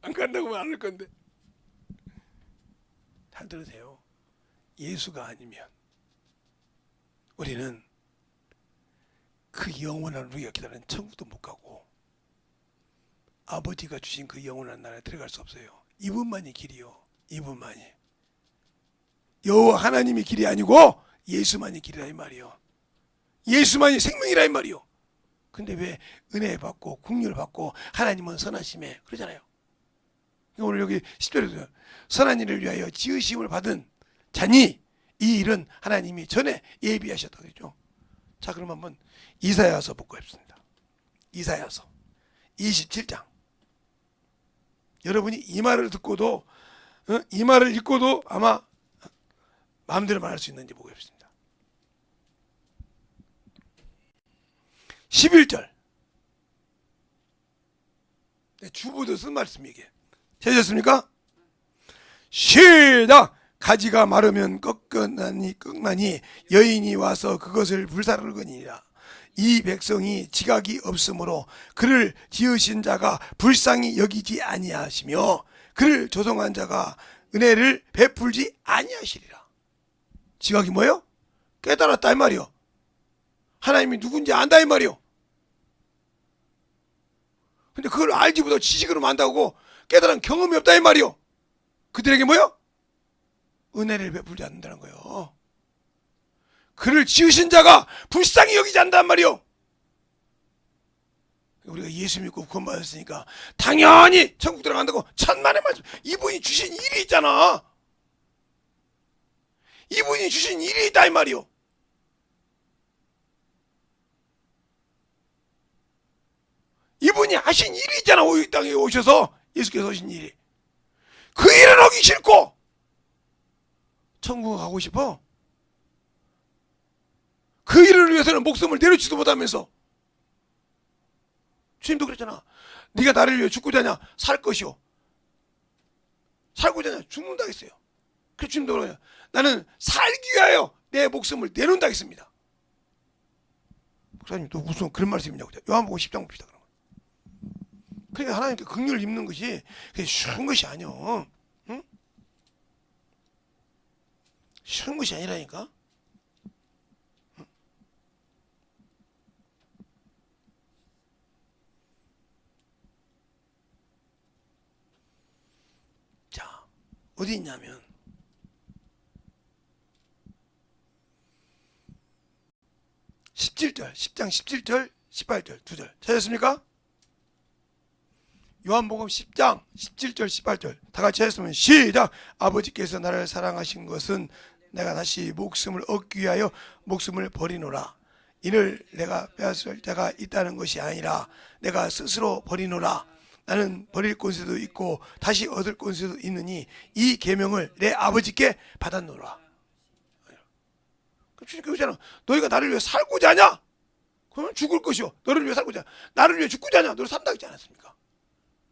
안 간다고 말 안 할 건데. 잘 들으세요. 예수가 아니면 우리는 그 영원한 우리가 기다리는 천국도 못 가고 아버지가 주신 그 영원한 나라에 들어갈 수 없어요. 이분만이 길이요. 이분만이. 여호와 하나님이 길이 아니고 예수만이 길이라 이 말이요. 예수만이 생명이라 이 말이요. 근데 왜 은혜 받고 국률 받고 하나님은 선하심에 그러잖아요. 오늘 여기 10절에도 선한 일을 위하여 지으심을 받은 자니 이 일은 하나님이 전에 예비하셨다고 그랬죠. 자 그럼 한번 이사야서 보고 싶습니다. 이사야서 27장. 여러분이 이 말을 듣고도 이 말을 읽고도 아마 마음대로 말할 수 있는지 보고 싶습니다. 11절. 주보도 쓴 말씀 이게. 되셨습니까? 시작! 가지가 마르면 꺾나니 여인이 와서 그것을 불사르거니라. 이 백성이 지각이 없으므로 그를 지으신 자가 불쌍히 여기지 아니하시며 그를 조성한 자가 은혜를 베풀지 아니하시리라. 지각이 뭐예요? 깨달았다 이 말이요. 하나님이 누군지 안다 이 말이요. 근데 그걸 알지 못하고 지식으로 안다고 깨달은 경험이 없다 이 말이요. 그들에게 뭐요? 은혜를 베풀지 않는다는 거예요. 그를 지으신 자가 불쌍히 여기지 않는단 말이요. 우리가 예수 믿고 구원받았으니까 당연히 천국 들어간다고 천만의 말씀. 이분이 주신 일이 있잖아. 이분이 주신 일이 있다 이 말이요. 이분이 하신 일이 있잖아. 이 땅에 오셔서 예수께서 하신 일이. 그 일을 하기 싫고 천국 가고 싶어? 그 일을 위해서는 목숨을 내려주지도 못하면서 주님도 그랬잖아. 네가 나를 위해 죽고자 하냐? 살 것이요. 살고자 하냐? 죽는다 했어요. 그래서 주님도 그러냐? 나는 살기 위하여 내 목숨을 내놓는다 했습니다. 목사님 또 무슨 그런 말씀이냐고. 요한복음 10장 봅시다. 그러니까 하나님께 긍휼을 입는 것이 쉬운 것이 아니오. 응? 쉬운 것이 아니라니까. 응? 자, 어디 있냐면 17절, 10장 17절, 18절 두 절 찾았습니까? 요한복음 10장 17절 18절 다 같이 했으면 시작. 아버지께서 나를 사랑하신 것은 내가 다시 목숨을 얻기 위하여 목숨을 버리노라. 이를 내가 빼앗을 때가 있다는 것이 아니라 내가 스스로 버리노라. 나는 버릴 권세도 있고 다시 얻을 권세도 있느니 이 계명을 내 아버지께 받았노라. 주님 그러잖아. 너희가 나를 위해 살고자 하냐? 그러면 죽을 것이요. 너를 위해 살고자 하냐? 나를 위해 죽고자 하냐? 너를 산다 했지 않았습니까?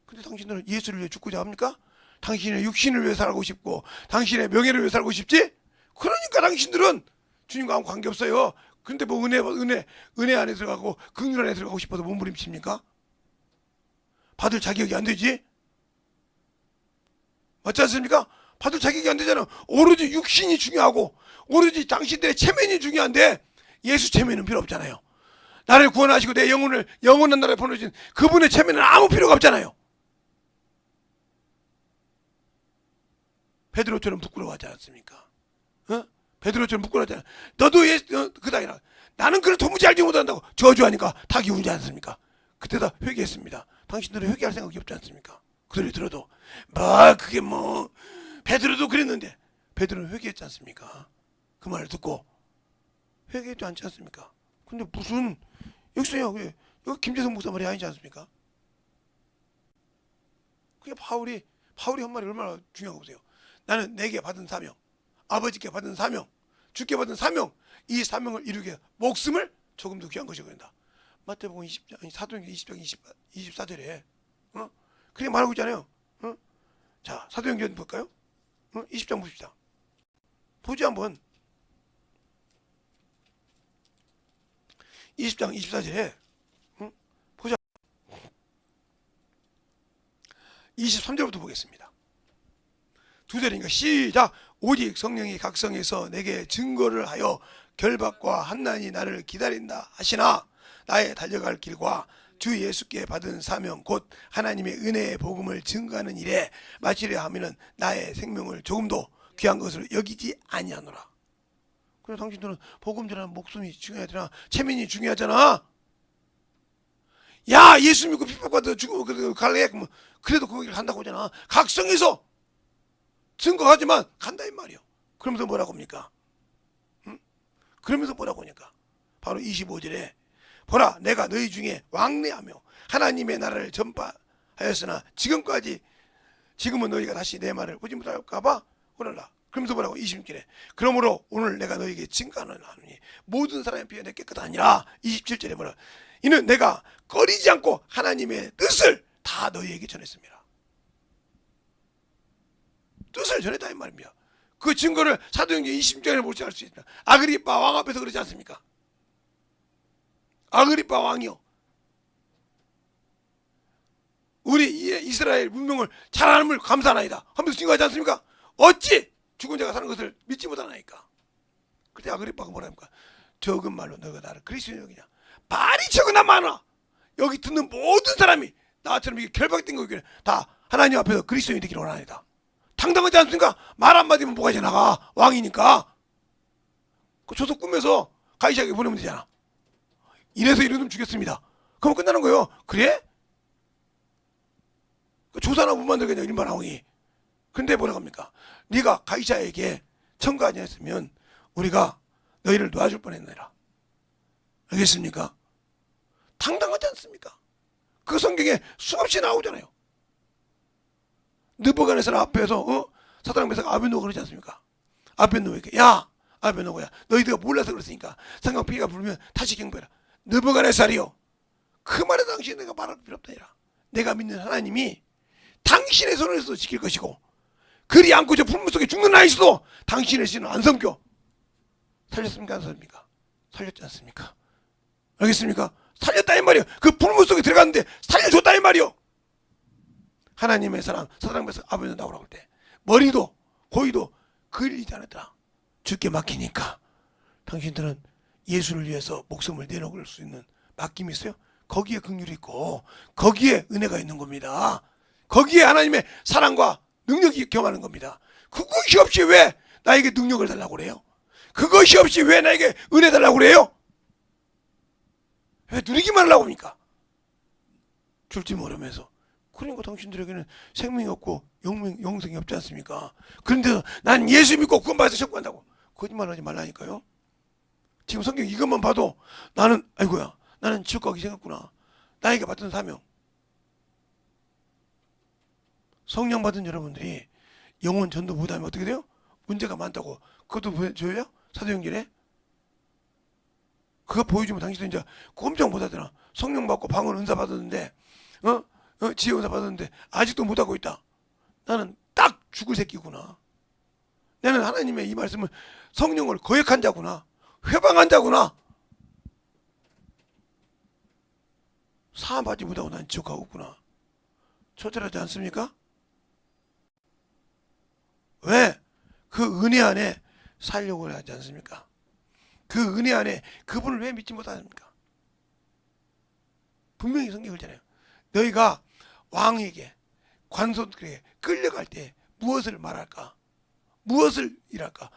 근데 당신들은 예수를 위해 죽고자 합니까? 당신의 육신을 위해 살고 싶고 당신의 명예를 위해 살고 싶지? 그러니까 당신들은 주님과 아무 관계없어요. 근데 뭐 은혜 안에 들어가고 긍휼 안에 들어가고 싶어서 몸부림칩니까? 받을 자격이 안 되지? 맞지 않습니까? 받을 자격이 안 되잖아. 오로지 육신이 중요하고 오로지 당신들의 체면이 중요한데 예수 체면은 필요 없잖아요. 나를 구원하시고 내 영혼을 영원한 나라에 보내주신 그분의 체면은 아무 필요가 없잖아요. 베드로처럼 부끄러워하지 않습니까? 베드로처럼 부끄러워하잖아. 너도 그다이라 나는 그를 도무지 알지 못한다고 저주하니까 닭이 울지 않습니까? 그때다 회개했습니다. 당신들은 회개할 생각이 없지 않습니까? 그 소리 들어도 그게 뭐 베드로도 그랬는데 베드로는 회개했지 않습니까? 그 말을 듣고 회개했지 않지 않습니까? 근데 무슨 여기서요 여기 김재성 목사 말이 아니지 않습니까? 그게 바울이 한 말이 얼마나 중요한 거 보세요. 나는 내게 받은 사명, 아버지께 받은 사명, 주께 받은 사명, 이 사명을 이루기 위해 목숨을 조금도 귀한 것이 된다. 마태복음 20장, 사도행전 20장 24절에 그렇게 말하고 있잖아요. 자, 사도행전 볼까요? 20장 봅시다. 보지 한번. 20장 24절에 보자. 23절부터 보겠습니다. 두 절이니까 시작. 오직 성령이 각성해서 내게 증거를 하여 결박과 한난이 나를 기다린다 하시나 나의 달려갈 길과 주 예수께 받은 사명 곧 하나님의 은혜의 복음을 증거하는 일에 마치려 하면은 나의 생명을 조금도 귀한 것으로 여기지 아니하노라. 그래 당신들은 복음 전하는 목숨이 중요하잖아. 체면이 중요하잖아. 야 예수 믿고 핍박받아 죽으면 갈래? 그래도 그 길을 간다고 하잖아. 각성해서 증거하지만 간다 이 말이요. 그러면서 뭐라고 합니까? 그러면서 뭐라고 하니까 바로 25절에 보라 내가 너희 중에 왕래하며 하나님의 나라를 전파하였으나 지금은 너희가 다시 내 말을 보지 못할까봐 오늘라. 그러면서 뭐라고 26절에 그러므로 오늘 내가 너희에게 증거하노니 모든 사람의 피가 내 깨끗하니라. 27절에 뭐라 이는 내가 꺼리지 않고 하나님의 뜻을 다 너희에게 전했습니다. 뜻을 전했다 이 말입니다. 그 증거를 사도행전 20장에 볼지 알 수 있다. 아그리빠 왕 앞에서 그러지 않습니까? 아그리빠 왕이요. 우리 이스라엘 문명을 잘함을 감사하나이다 하면서 증거하지 않습니까? 어찌 죽은 자가 사는 것을 믿지 못하나이까? 그때 아그리빠가 뭐랍니까? 적은 말로 너가 나를 그리스도인 여기냐? 말이 적으나 많아. 여기 듣는 모든 사람이 나처럼 이게 결박된 거기 다 하나님 앞에서 그리스도인이 되기를 원하나이다. 당당하지 않습니까? 말 한마디면 뭐가 이제 나가. 왕이니까. 그 조속 꾸며서 가이사에게 보내면 되잖아. 이래서 이런 놈 죽였습니다. 그러면 끝나는 거예요. 그래? 그 조사나 못 만들겠냐 일반 왕이. 근데 뭐라고 합니까? 네가 가이사에게 청구하지 않았으면 우리가 너희를 놓아줄 뻔했느니라. 알겠습니까? 당당하지 않습니까? 그 성경에 수없이 나오잖아요. 느부갓네살 앞에서 사단 앞에서 아벤노가 그러지 않습니까? 아벤노에게 야 아벤노가 너희들가 몰라서 그랬으니까 상관피가 부르면 다시 경배해라. 느부갓네살이요 그 말에 당신 내가 말할 필요 없다 아니라 내가 믿는 하나님이 당신의 손에서 지킬 것이고 그리 않고 저 풀물 속에 죽는 아이수도 당신의 신을 안 섬겨. 살렸습니까 안 살렸습니까? 살렸지 않습니까? 알겠습니까? 살렸다 이 말이요. 그 풀물 속에 들어갔는데 살려줬다 이 말이요. 하나님의 사랑 사랑에서 아버지 나오라고 할 때 머리도 고의도 그리지 않았더라. 주께 맡기니까 당신들은 예수를 위해서 목숨을 내놓을 수 있는 맡김이 있어요. 거기에 긍휼이 있고 거기에 은혜가 있는 겁니다. 거기에 하나님의 사랑과 능력이 겸하는 겁니다. 그것이 없이 왜 나에게 능력을 달라고 그래요? 그것이 없이 왜 나에게 은혜 달라고 그래요? 왜 누리기만 하려고 합니까? 줄지 모르면서. 그러니까 당신들에게는 생명이 없고 영생이 없지 않습니까? 그런데 난 예수 믿고 구원받아서 천국간다고. 거짓말하지 말라니까요. 지금 성경 이것만 봐도 나는 아이고야 나는 지옥 가기 생겼구나. 나에게 받은 사명. 성령 받은 여러분들이 영혼 전도 못하면 어떻게 돼요? 문제가 많다고. 그것도 보여줘요? 사도행전에? 그거 보여주면 당신도 이제 꼼짝 못하잖아. 성령 받고 방언 은사 받았는데 지혜 은사 받았는데 아직도 못하고 있다. 나는 딱 죽을 새끼구나. 나는 하나님의 이 말씀을 성령을 거역한 자구나. 회방한 자구나. 사함받지 못하고 난 지옥 가고 있구나. 처절하지 않습니까? 왜? 그 은혜 안에 살려고 하지 않습니까? 그 은혜 안에 그분을 왜 믿지 못하십니까? 분명히 성경을 잖아요. 너희가 왕에게 관손들에게 끌려갈 때 무엇을 말할까? 무엇을 일할까?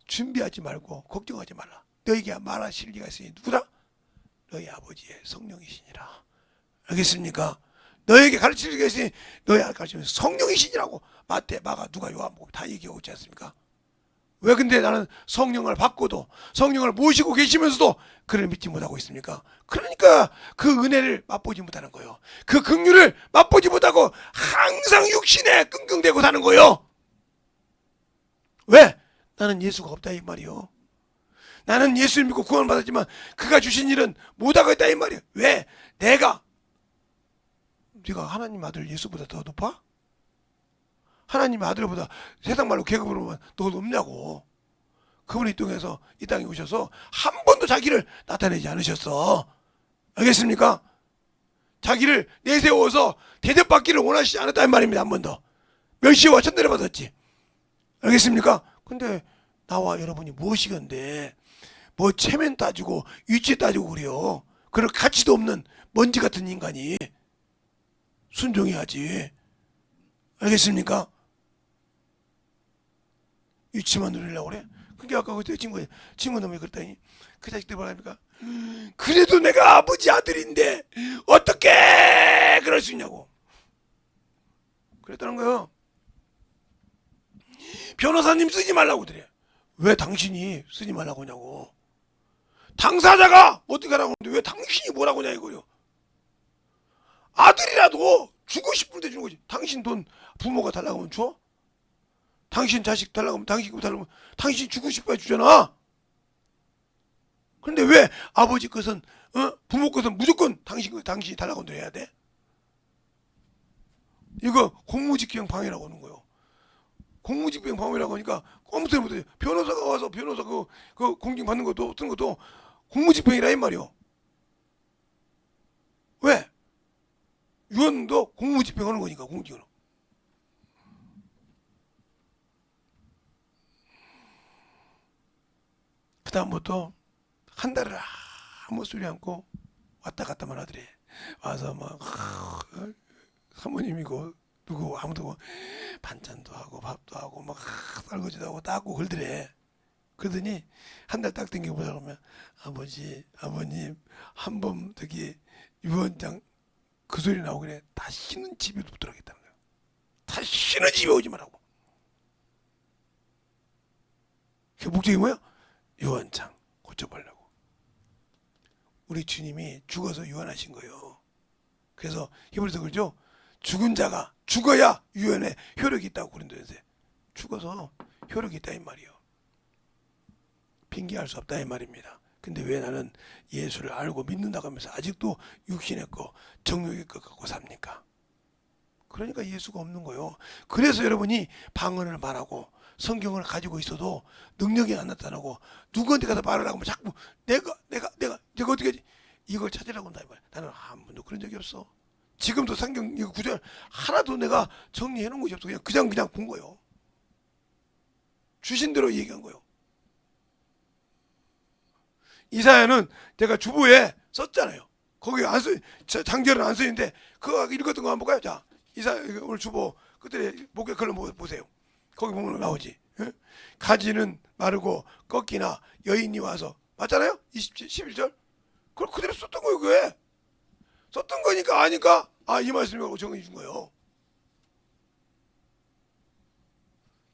준비하지 말고 걱정하지 말라. 너희에게 말하실 리가 있으니 누구다? 너희 아버지의 성령이시니라. 알겠습니까? 너에게 가르칠 리가 있으니 너희가 가르치면 성령이시니라고 마태, 마가, 누가, 요한복음 다 얘기하고 있지 않습니까? 왜 근데 나는 성령을 받고도 성령을 모시고 계시면서도 그를 믿지 못하고 있습니까? 그러니까 그 은혜를 맛보지 못하는 거예요. 그 긍휼을 맛보지 못하고 항상 육신에 끙끙대고 사는 거예요. 왜? 나는 예수가 없다 이 말이요. 나는 예수를 믿고 구원을 받았지만 그가 주신 일은 못하고 있다 이 말이에요. 왜? 네가 하나님 아들 예수보다 더 높아? 하나님의 아들보다 세상 말로 계급으로 보면 더 높냐고. 그분이 이 땅에 오셔서 한 번도 자기를 나타내지 않으셨어. 알겠습니까? 자기를 내세워서 대접받기를 원하시지 않았다는 말입니다. 한 번도. 멸시와 천대를 받았지. 알겠습니까? 근데 나와 여러분이 무엇이건데 뭐 체면 따지고 위치 따지고 그래요. 그럴 가치도 없는 먼지 같은 인간이 순종해야지. 알겠습니까? 위치만 누리려고 그래? 그게 아까 그때 친구 놈이 그랬더니 그 자식들 뭐랍니까? 그래도 내가 아버지 아들인데 어떻게 그럴 수 있냐고 그랬다는 거예요. 변호사님 쓰지 말라고 그래. 왜 당신이 쓰지 말라고 하냐고. 당사자가 어떻게 하라고 하는데 왜 당신이 뭐라고 하냐 이거요. 아들이라도 주고 싶을 때 주는 거지. 당신 돈 부모가 달라고 하면 줘? 당신 자식 달라고 하면 당신 거 달라고 하면 당신 주고 싶어야 주잖아. 그런데 왜 아버지 것은 부모 것은 무조건 당신이 달라고 해야 돼? 이거 공무집행 방해라고 하는 거예요. 공무집행 방해라고 하니까 꼼수를 못해. 변호사가 와서 변호사 그 공증 받는 것도 쓰는 것도 공무집행이라 이 말이요. 왜? 유언도 공무집행하는 거니까 공직으로. 그 다음부터 한 달을 아무 소리 않고 왔다 갔다만 하더래. 와서 막 사모님이고 누구 아무도 반찬도 하고 밥도 하고 막 설거지도 하고 닦고 그러더래. 그러더니 한 달 딱 땡겨보자 그러면 아버님 한 번 저기 유언장 그 소리 나오길래 다시는 집에 못 들어가겠다는 거예요. 다시는 집에 오지 말라고. 그 목적이 뭐야? 유언장 고쳐보려고. 우리 주님이 죽어서 유언하신 거예요. 그래서 히브리서 그러죠. 죽은 자가 죽어야 유언에 효력이 있다고 고린도전서에. 죽어서 효력이 있다 이 말이에요. 핑계할 수 없다 이 말입니다. 근데 왜 나는 예수를 알고 믿는다고 하면서 아직도 육신의 거 정욕의 것 갖고 삽니까? 그러니까 예수가 없는 거예요. 그래서 여러분이 방언을 말하고 성경을 가지고 있어도 능력이 안 나타나고 누구한테 가서 말을 하고 자꾸 내가 어떻게 하지? 이걸 찾으라고 한다 이 말이야. 나는 한 번도 그런 적이 없어. 지금도 성경 이거 구절 하나도 내가 정리해 놓은 것이 없어. 그냥 본 거예요. 주신 대로 얘기한 거예요. 이사야는 제가 주보에 썼잖아요. 거기 안 써, 장절은 안 써있는데 그거 읽었던 거 한번 볼까요? 자, 이사야 오늘 주보 그때 목에 걸로 보세요. 거기 보면 나오지. 예? 가지는 마르고 꺾이나 여인이 와서 맞잖아요? 11절 그걸 그대로 썼던 거예요. 그게 썼던 거니까 아니까 이 말씀이라고 정해 준 거예요.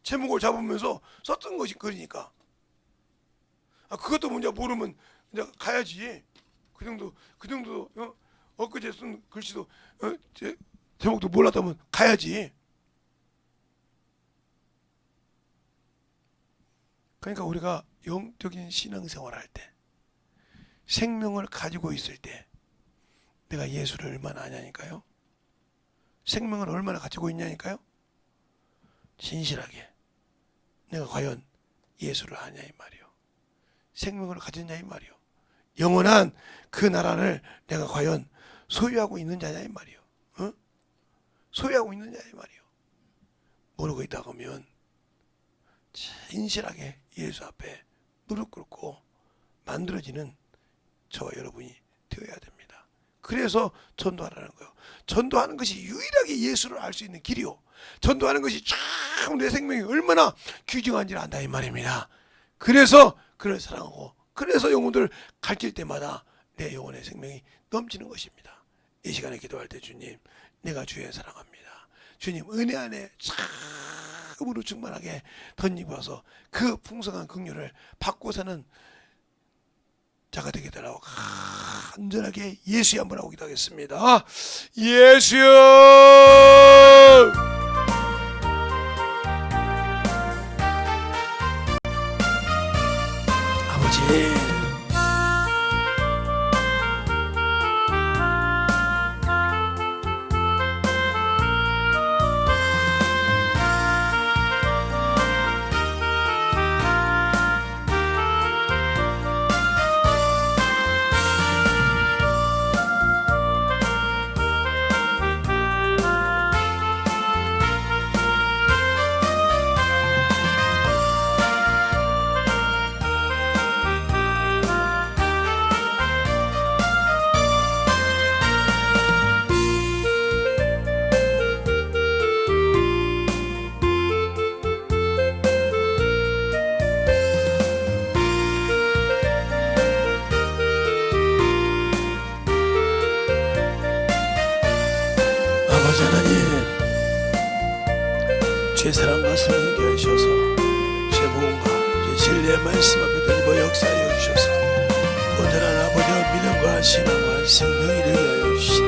제목을 잡으면서 썼던 것이 그러니까 그것도 뭐냐 모르면 이제 가야지. 그 정도 엊그제 쓴 글씨도 제목도 몰랐다면 가야지. 그러니까 우리가 영적인 신앙생활 할 때, 생명을 가지고 있을 때 내가 예수를 얼마나 아냐니까요. 생명을 얼마나 가지고 있냐니까요. 진실하게 내가 과연 예수를 아냐 이 말이요. 생명을 가졌냐 이 말이요. 영원한 그 나라를 내가 과연 소유하고 있는 자냐 이 말이요. 소유하고 있는 자냐 이 말이요. 모르고 있다 보면 진실하게 예수 앞에 무릎 꿇고 만들어지는 저와 여러분이 되어야 됩니다. 그래서 전도하라는 거예요. 전도하는 것이 유일하게 예수를 알 수 있는 길이요. 전도하는 것이 참 내 생명이 얼마나 귀중한지를 안다 이 말입니다. 그래서 그를 사랑하고, 그래서 영혼들을 가르칠 때마다 내 영혼의 생명이 넘치는 것입니다. 이 시간에 기도할 때 주님, 내가 주의 사랑합니다. 주님 은혜 안에 참으로 충만하게 덧입어서 그 풍성한 긍휼을 받고 사는 자가 되게 되라고 간절하게 예수의 한번 하고 기도하겠습니다. 예수여! 아버지, 아버지 하나님, 죄 사랑과 성령께 하셔서 죄 복음과 죄 진리의 말씀 앞에 드리고 역사하여 주셔서 온전한 아버지의 믿음과 신앙과 생명이 되게 하여 주시되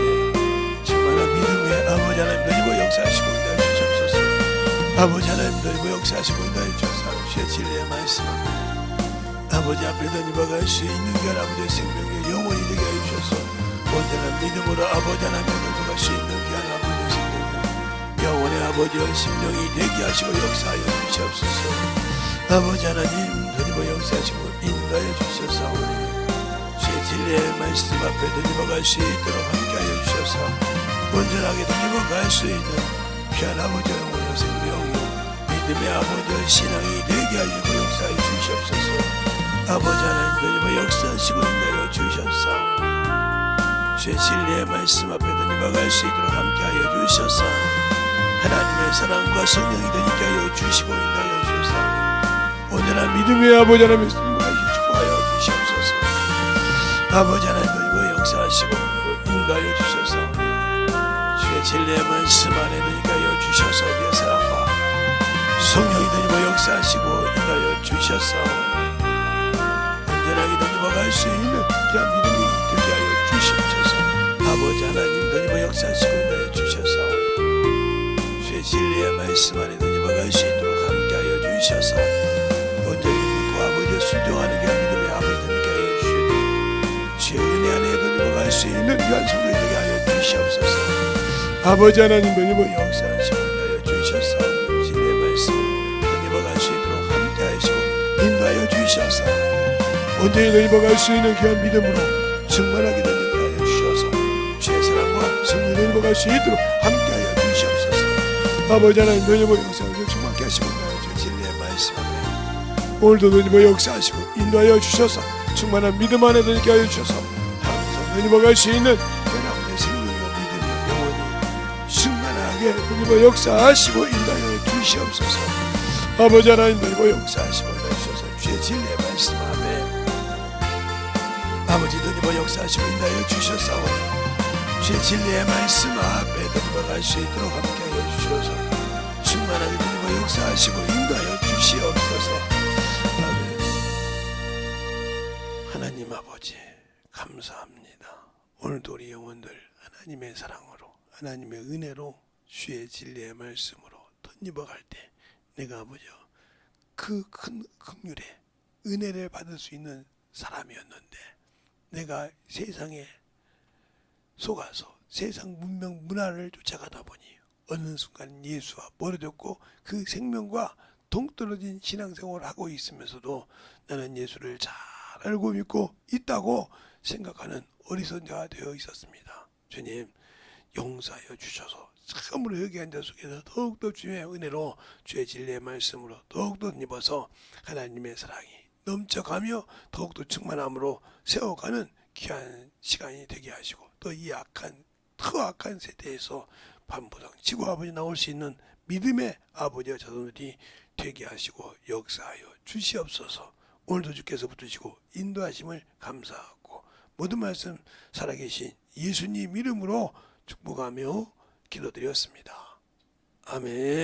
정말로 믿음의 아버지 하나님 드리고 역사하시고 인도하여 주시옵소서. 아버지 하나님 드리고 역사하시고 인도하여 주셔서 주의 진리의 말씀 앞에 아버지 앞에 드리고 수 있는 게 아버지의 생명의 영원히 되게 하여 주셔서 온전한 믿음으로 아버지 하나님을 들어갈 수 있는 귀한 아버지의 생명이 영원의 아버지의 심령이 되게 하시고 역사하여 주시옵소서. 아버지 하나님 드리고 역사하시고 인도하여 주셔서오니 주의 진리의 말씀 앞에 드리고 수 있도록 함께하여 주셔서 온전하게 드리고 갈 수 있는 귀한 아버지의 영원의 생명이 믿음의 아버지의 신앙이 되게 하시고 역사하여 주시옵소서. 아버지 하나님 드리고 역사하시고 인도하여 주셨사오니 주의 진리의 말씀 앞에 드리고 수 있도록 함께하여 주셔서 하나님의 사랑과 성령이 되게 하여 주시고 인도하여 주셔서 온전한 믿음의 아버지 하나님의 성령과 축복하여 주시옵소서. 아버지 하나님 그리고 역사하시고 인도하여 주셔서 주의 진리의 말씀 안에 되게 하여 주셔서 우리의 사랑과 성령이 되고 역사하시고 인도하여 주셔서 온전하게 되고 수 있는 그런 믿음이 되게 하여 주시옵소서. 아버지 하나님 드리고 역사하시고 인도하여 주셔서 주의 진리의 말씀 안에 드리고 갈 수 있도록 함께하여 주셔서 온전히 믿고 아버지의 순종하는 게 믿음의 아버지 되게 하여 주시되 주의 은혜 안에 드리고 갈 수 있는 귀한 성도이 되게 하여 주시옵소서. 아버지 하나님 드리고 역사하시고 인도하여 주셔서 진리의 말씀 드리고 갈 수 있도록 함께하시고 인도하여 주셔서 온전히 드리고 갈 수 있는 귀한 믿음으로 충만하게 되게 하여 주셔서 주의 사랑과 성령이 드리고 갈 수 있도록 함께하여 주시옵소서. 아버지 하나님 드리고 역사하시고 충만케 하시고 인도하여 주의 진리의 말씀 앞에 오늘도 드리고 역사하시고 인도하여 주셔서 충만한 믿음 안에 되게 하여 주셔서 항상 드리고 갈 수 있는 여러분의 생명과 믿음이 영원히 충만하게 드리고 역사하시고 인도하여 주시옵소서. 아버지 하나님 드리고 역사하시고 인도하여 주셔서 주의 진리의 말씀 앞에 아버지 드리고 역사하시고 인도하여 주셨사오니 주의 진리의 말씀 앞에 드리고 갈 수 있도록 함께하여 주셔서 충만하게 드리고 역사하시고 인도하여 주시옵소서. 아멘. 하나님 아버지 감사합니다. 오늘도 우리 영혼들 하나님의 사랑으로 하나님의 은혜로 주의 진리의 말씀으로 덧입어갈 때 내가 아버지요 그 큰 긍휼에 은혜를 받을 수 있는 사람이었는데 내가 세상에 속아서 세상 문명 문화를 쫓아가다 보니 어느 순간 예수와 멀어졌고 그 생명과 동떨어진 신앙생활을 하고 있으면서도 나는 예수를 잘 알고 믿고 있다고 생각하는 어리석은 자가 되어 있었습니다. 주님 용서하여 주셔서 참으로 여기 앉아 속에서 더욱더 주의 은혜로 주의 진리의 말씀으로 더욱더 입어서 하나님의 사랑이 넘쳐가며 더욱더 충만함으로 세워가는 귀한 시간이 되게 하시고 또 이 더 악한 세대에서 반부상 지구 아버지 나올 수 있는 믿음의 아버지와 자손들이 되게 하시고 역사하여 주시옵소서. 오늘도 주께서 붙드시고 인도하심을 감사하고 모든 말씀 살아계신 예수님 이름으로 축복하며 기도드렸습니다. 아멘.